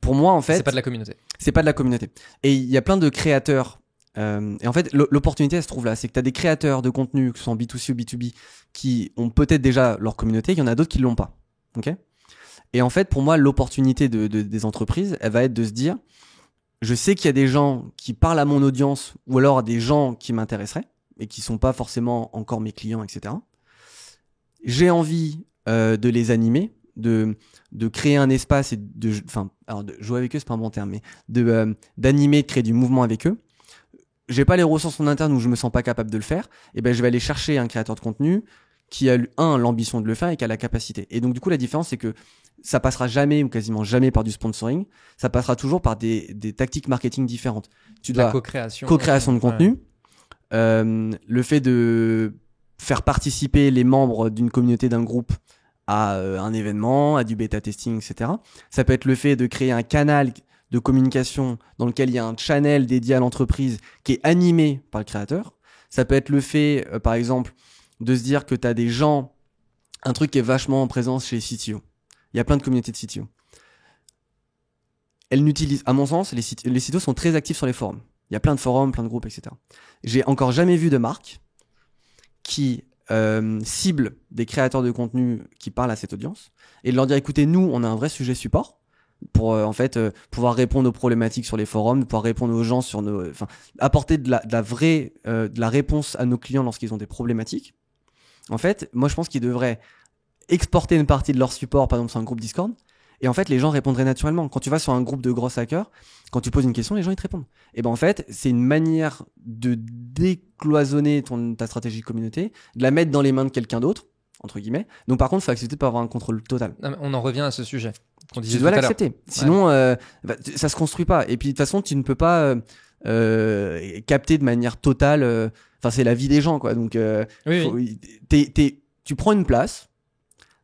Pour moi en fait, c'est pas de la communauté. C'est pas de la communauté. Et il y a plein de créateurs. Et en fait, l'opportunité, elle se trouve là. C'est que tu as des créateurs de contenu, que ce soit en B2C ou B2B, qui ont peut-être déjà leur communauté. Il y en a d'autres qui l'ont pas. Ok ? Et en fait, pour moi, l'opportunité des entreprises, elle va être de se dire, je sais qu'il y a des gens qui parlent à mon audience ou alors à des gens qui m'intéresseraient et qui sont pas forcément encore mes clients, etc. J'ai envie de les animer, de créer un espace et de jouer avec eux, c'est pas un bon terme, mais d'animer, de créer du mouvement avec eux. J'ai pas les ressources en interne où je me sens pas capable de le faire, et ben je vais aller chercher un créateur de contenu qui a l'ambition de le faire et qui a la capacité. Et donc du coup la différence c'est que ça passera jamais ou quasiment jamais par du sponsoring, ça passera toujours par des tactiques marketing différentes. Tu dois co-création de contenu, le fait de faire participer les membres d'une communauté, d'un groupe à un événement, à du bêta testing, etc. Ça peut être le fait de créer un canal de communication dans lequel il y a un channel dédié à l'entreprise qui est animé par le créateur. Ça peut être le fait, par exemple, de se dire que tu as des gens, un truc qui est vachement en présence chez les CTO. Il y a plein de communautés de CTO. Elles n'utilisent, à mon sens, les CTO sont très actifs sur les forums. Il y a plein de forums, plein de groupes, etc. J'ai encore jamais vu de marque qui cible des créateurs de contenu qui parlent à cette audience et de leur dire, écoutez, nous, on a un vrai sujet support pour en fait pouvoir répondre aux problématiques sur les forums, pouvoir répondre aux gens sur nos, apporter de la vraie de la réponse à nos clients lorsqu'ils ont des problématiques. En fait, moi je pense qu'ils devraient exporter une partie de leur support, par exemple sur un groupe Discord, et en fait les gens répondraient naturellement. Quand tu vas sur un groupe de gros hackers, quand tu poses une question, les gens ils te répondent. Et ben en fait, c'est une manière de décloisonner ta stratégie communauté, de la mettre dans les mains de quelqu'un d'autre, entre guillemets. Donc par contre, il faut accepter de pas avoir un contrôle total. Non, on en revient à ce sujet. Tu dois l'accepter. Sinon, ça se construit pas. Et puis de toute façon, tu ne peux pas capter de manière totale. C'est la vie des gens, quoi. Donc, tu prends une place,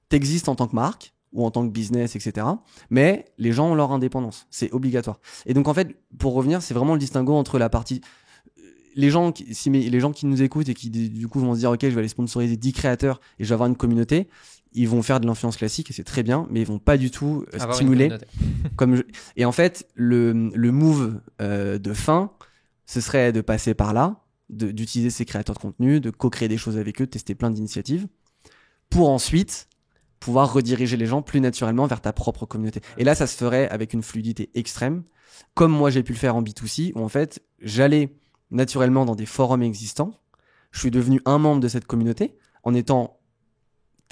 t'existes en tant que marque ou en tant que business, etc. Mais les gens ont leur indépendance. C'est obligatoire. Et donc en fait, pour revenir, c'est vraiment le distinguo entre la partie les gens qui nous écoutent et qui du coup vont se dire ok, je vais aller sponsoriser 10 créateurs et je vais avoir une communauté. Ils vont faire de l'influence classique et c'est très bien, mais ils vont pas du tout stimuler. Et en fait, le move de fin, ce serait de passer par là, d'utiliser ces créateurs de contenu, de co-créer des choses avec eux, de tester plein d'initiatives, pour ensuite pouvoir rediriger les gens plus naturellement vers ta propre communauté. Et là, ça se ferait avec une fluidité extrême, comme moi j'ai pu le faire en B2C, où en fait, j'allais naturellement dans des forums existants, je suis devenu un membre de cette communauté, en étant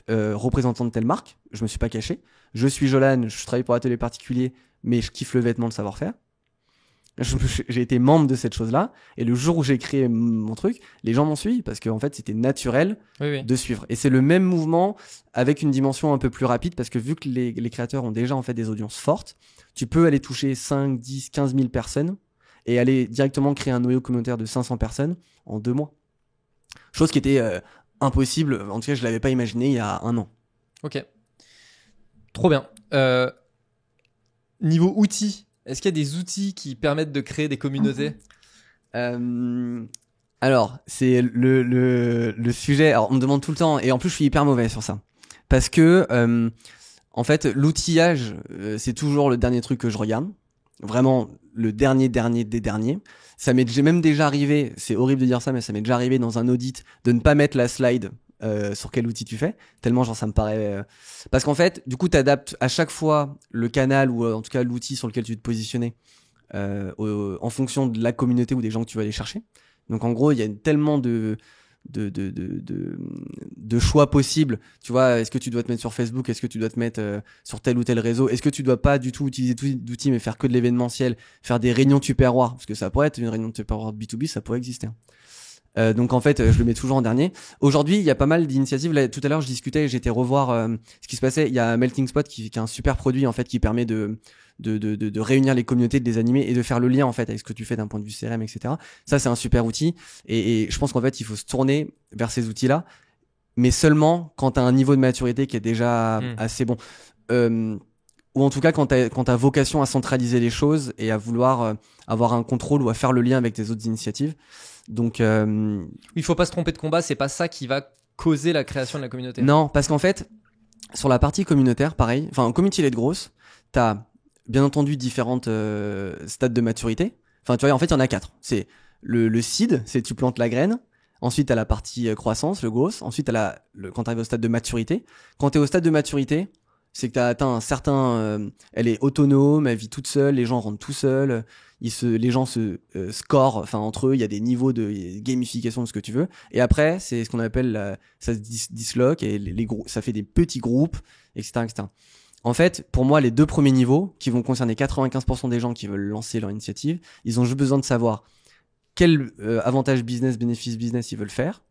représentant de telle marque, je me suis pas caché. Je suis Jolan, je travaille pour Atelier Particulier, mais je kiffe le vêtement, le savoir-faire. J'ai été membre de cette chose-là, et le jour où j'ai créé mon truc, les gens m'ont suivi parce qu'en fait c'était naturel de suivre. Et c'est le même mouvement avec une dimension un peu plus rapide parce que vu que les créateurs ont déjà en fait des audiences fortes, tu peux aller toucher 5, 10, 15 000 personnes et aller directement créer un noyau communautaire de 500 personnes en 2 mois. Chose qui était impossible, en tout cas je l'avais pas imaginé il y a 1 an. Ok, trop bien. Niveau outils, est-ce qu'il y a des outils qui permettent de créer des communautés? Alors c'est le sujet, alors on me demande tout le temps et en plus je suis hyper mauvais sur ça parce que en fait l'outillage c'est toujours le dernier truc que je regarde, vraiment le dernier des derniers. Ça m'est même déjà arrivé, c'est horrible de dire ça, mais ça m'est déjà arrivé dans un audit de ne pas mettre la slide sur quel outil tu fais, tellement genre ça me paraît... Parce qu'en fait, du coup, tu adaptes à chaque fois le canal ou en tout cas l'outil sur lequel tu veux te positionner en fonction de la communauté ou des gens que tu vas aller chercher. Donc en gros, il y a tellement de choix possibles. Tu vois, est-ce que tu dois te mettre sur Facebook, est-ce que tu dois te mettre sur tel ou tel réseau, est-ce que tu dois pas du tout utiliser tout d'outils mais faire que de l'événementiel, faire des réunions Tupperware, parce que ça pourrait être une réunion de Tupperware B2B, ça pourrait exister. Donc en fait, je le mets toujours en dernier. Aujourd'hui, il y a pas mal d'initiatives. Là, tout à l'heure, je discutais, j'étais revoir ce qui se passait. Il y a Melting Spot qui est un super produit en fait qui permet de réunir les communautés, de les animer et de faire le lien en fait avec ce que tu fais d'un point de vue CRM, etc. Ça, c'est un super outil et je pense qu'en fait, il faut se tourner vers ces outils-là, mais seulement quand tu as un niveau de maturité qui est déjà assez bon. ou en tout cas quand t'as vocation à centraliser les choses et à vouloir avoir un contrôle ou à faire le lien avec tes autres initiatives. Donc il faut pas se tromper de combat, c'est pas ça qui va causer la création de la communauté. non, parce qu'en fait, sur la partie communautaire, pareil, enfin en community-led growth, t'as bien entendu différentes stades de maturité. Enfin, tu vois, en fait, il y en a 4. C'est le seed, c'est tu plantes la graine. Ensuite, t'as la partie croissance, le growth. Ensuite, quand t'arrives au stade de maturité. Quand t'es au stade de maturité, c'est que t'as atteint un certain... elle est autonome, elle vit toute seule, les gens rentrent tout seuls, les gens se scorent, enfin entre eux, il y a des niveaux de gamification de ce que tu veux. Et après, c'est ce qu'on appelle, ça se disloque et ça fait des petits groupes, etc., etc. En fait, pour moi, les 2 premiers niveaux, qui vont concerner 95% des gens qui veulent lancer leur initiative, ils ont juste besoin de savoir quel avantage business, bénéfice business ils veulent faire,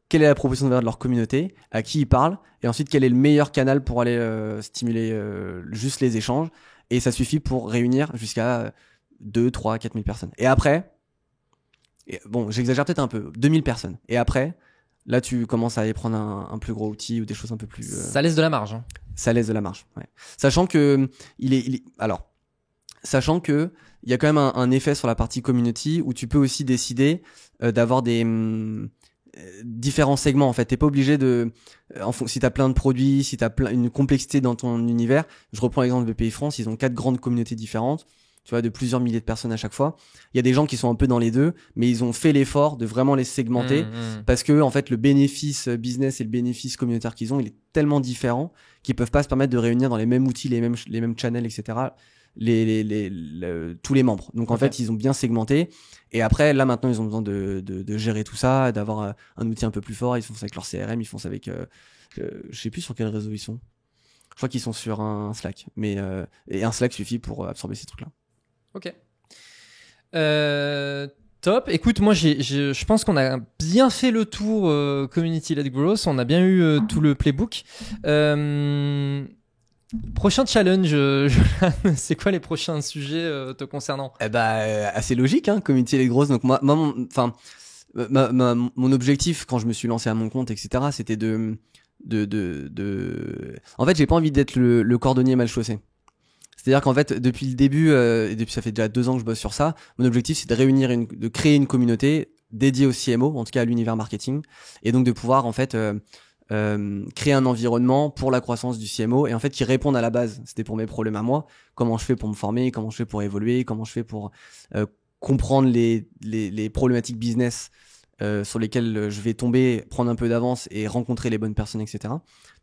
quelle est la proposition de valeur de leur communauté, à qui ils parlent, et ensuite quel est le meilleur canal pour aller stimuler juste les échanges. Et ça suffit pour réunir jusqu'à 2, 3, 4 000 personnes. Et après, bon, j'exagère peut-être un peu, 2000 personnes. Et après, là, tu commences à aller prendre un plus gros outil ou des choses un peu plus... Ça laisse de la marge. Hein. Ça laisse de la marge, ouais. Sachant que sachant que il y a quand même un effet sur la partie community où tu peux aussi décider d'avoir des différents segments. En fait, t'es pas obligé de si t'as plein de produits, si t'as une complexité dans ton univers. Je reprends l'exemple de BPI France, ils ont 4 grandes communautés différentes. Tu vois, de plusieurs milliers de personnes à chaque fois. Il y a des gens qui sont un peu dans les deux, mais ils ont fait l'effort de vraiment les segmenter parce que, en fait, le bénéfice business et le bénéfice communautaire qu'ils ont, il est tellement différent qu'ils peuvent pas se permettre de réunir dans les mêmes outils, les mêmes channels, etc., tous les membres. Donc, en fait, ils ont bien segmenté. Et après, là, maintenant, ils ont besoin de gérer tout ça, d'avoir un outil un peu plus fort. Ils font ça avec leur CRM, ils font ça avec, je sais plus sur quel réseau ils sont. Je crois qu'ils sont sur un Slack. Et un Slack suffit pour absorber ces trucs-là. Ok. Top. Écoute, moi, je pense qu'on a bien fait le tour Community-led growth. On a bien eu tout le playbook. Prochain challenge, c'est quoi les prochains sujets te concernant? Assez logique, hein, Community-led growth. Donc moi mon objectif quand je me suis lancé à mon compte, etc., c'était en fait, j'ai pas envie d'être le cordonnier mal chaussé. C'est-à-dire qu'en fait, depuis le début, et depuis ça fait déjà 2 ans que je bosse sur ça, mon objectif c'est de créer une communauté dédiée au CMO, en tout cas à l'univers marketing, et donc de pouvoir en fait créer un environnement pour la croissance du CMO et en fait qui réponde à la base. C'était pour mes problèmes à moi, comment je fais pour me former, comment je fais pour évoluer, comment je fais pour comprendre les problématiques business sur lesquelles je vais tomber, prendre un peu d'avance et rencontrer les bonnes personnes, etc.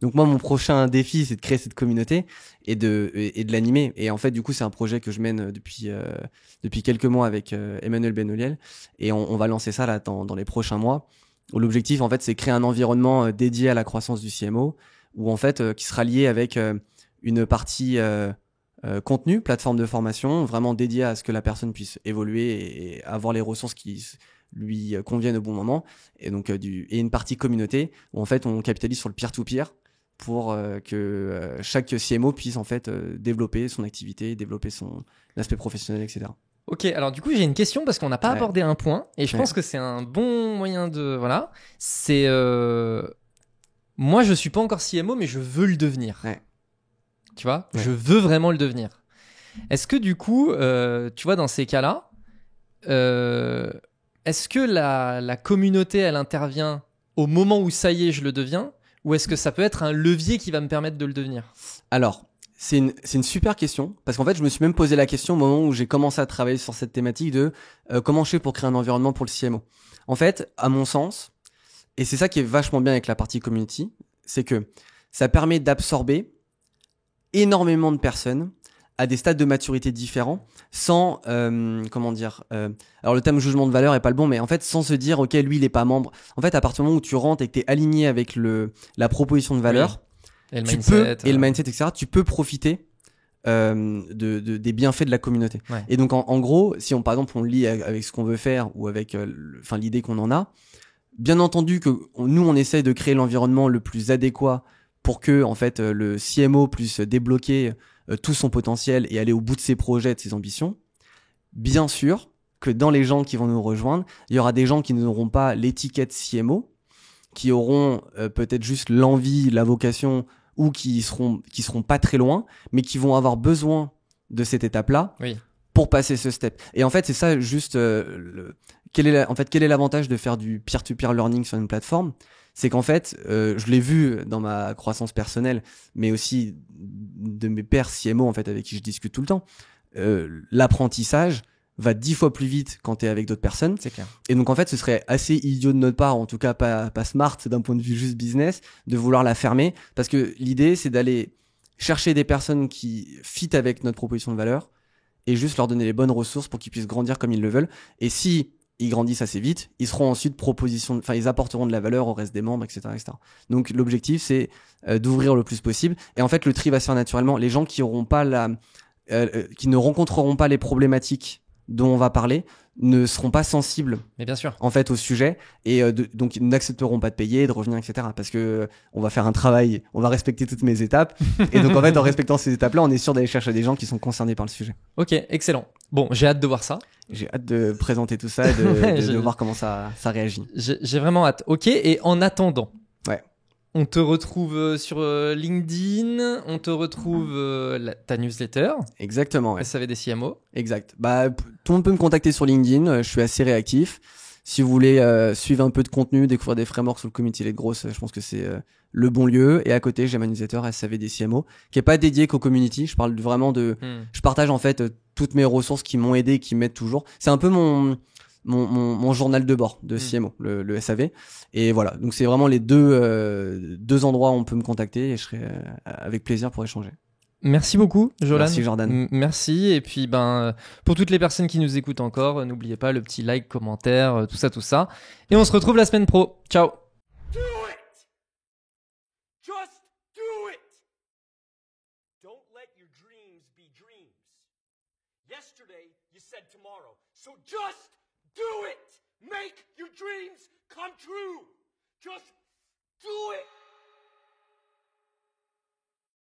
Donc moi, mon prochain défi, c'est de créer cette communauté et de l'animer. Et en fait, du coup, c'est un projet que je mène depuis quelques mois avec Emmanuel Benoliel. Et on va lancer ça là dans les prochains mois. Où l'objectif, en fait, c'est créer un environnement dédié à la croissance du CMO, où en fait, qui sera lié avec une partie contenu, plateforme de formation, vraiment dédiée à ce que la personne puisse évoluer et avoir les ressources qui lui conviennent au bon moment, et donc et une partie communauté où en fait on capitalise sur le peer-to-peer pour que chaque CMO puisse en fait développer son activité, développer son aspect professionnel, etc. Ok, alors du coup j'ai une question parce qu'on n'a pas abordé un point et je pense que c'est un bon moyen de... Voilà, c'est... Moi je suis pas encore CMO mais je veux le devenir. Tu vois, je veux vraiment le devenir. Est-ce que du coup, tu vois, dans ces cas-là, est-ce que la communauté, elle intervient au moment où ça y est, je le deviens, ou est-ce que ça peut être un levier qui va me permettre de le devenir? Alors, c'est une super question, parce qu'en fait, je me suis même posé la question au moment où j'ai commencé à travailler sur cette thématique de comment je fais pour créer un environnement pour le CMO. En fait, à mon sens, et c'est ça qui est vachement bien avec la partie community, c'est que ça permet d'absorber énormément de personnes à des stades de maturité différents, sans alors le terme jugement de valeur est pas le bon, mais en fait sans se dire ok, lui il est pas membre. En fait, à partir du moment où tu rentres et que t'es aligné avec la proposition de valeur, et le mindset, etc., tu peux profiter des bienfaits de la communauté. Et donc en gros, si par exemple on le lit avec ce qu'on veut faire ou avec l'idée qu'on en a, bien entendu que nous on essaye de créer l'environnement le plus adéquat pour que en fait le CMO puisse débloquer tout son potentiel et aller au bout de ses projets, de ses ambitions. Bien sûr que dans les gens qui vont nous rejoindre, il y aura des gens qui n'auront pas l'étiquette CMO, qui auront peut-être juste l'envie, la vocation ou qui seront pas très loin, mais qui vont avoir besoin de cette étape-là Oui. pour passer ce step. Et en fait, c'est ça juste quel est l'avantage de faire du peer-to-peer learning sur une plateforme? C'est qu'en fait, je l'ai vu dans ma croissance personnelle, mais aussi de mes pairs CMO en fait avec qui je discute tout le temps. L'apprentissage va 10 fois plus vite quand t'es avec d'autres personnes. C'est clair. Et donc en fait, ce serait assez idiot de notre part, en tout cas pas smart d'un point de vue juste business, de vouloir la fermer, parce que l'idée c'est d'aller chercher des personnes qui fit avec notre proposition de valeur et juste leur donner les bonnes ressources pour qu'ils puissent grandir comme ils le veulent. Et si ils grandissent assez vite, ils seront ensuite ils apporteront de la valeur au reste des membres, etc., etc. Donc l'objectif c'est d'ouvrir le plus possible. Et en fait, le tri va se faire naturellement. Les gens qui ne rencontreront pas les problématiques dont on va parler ne seront pas sensibles Mais bien sûr. en fait au sujet et donc ils n'accepteront pas de payer, de revenir, etc. Parce que on va faire un travail, on va respecter toutes mes étapes et donc en fait en respectant ces étapes-là, on est sûr d'aller chercher des gens qui sont concernés par le sujet. Ok, excellent. Bon, j'ai hâte de voir ça. J'ai hâte de présenter tout ça et de voir comment ça réagit. J'ai vraiment hâte. Ok, et en attendant, Ouais. on te retrouve sur LinkedIn, on te retrouve ta newsletter, Exactement, ouais. SAV des CMO. Exact. Bah, tout le monde peut me contacter sur LinkedIn. Je suis assez réactif. Si vous voulez suivre un peu de contenu, découvrir des frameworks sur le community led growth, je pense que c'est le bon lieu. Et à côté, j'ai ma newsletter SAV des CMO, qui est pas dédiée qu'au community. Je parle vraiment je partage en fait toutes mes ressources qui m'ont aidé, qui m'aident toujours. C'est un peu mon journal de bord de CMO, le SAV. Et voilà. Donc c'est vraiment les deux endroits où on peut me contacter et je serai avec plaisir pour échanger. Merci beaucoup, Jolan. Merci, Jordan. Merci. Et puis, pour toutes les personnes qui nous écoutent encore, n'oubliez pas le petit like, commentaire, tout ça. Et on se retrouve la semaine pro. Ciao. Do it! Just do it! Don't let your dreams be dreams. Yesterday, you said tomorrow. So just do it! Make your dreams come true! Just do it!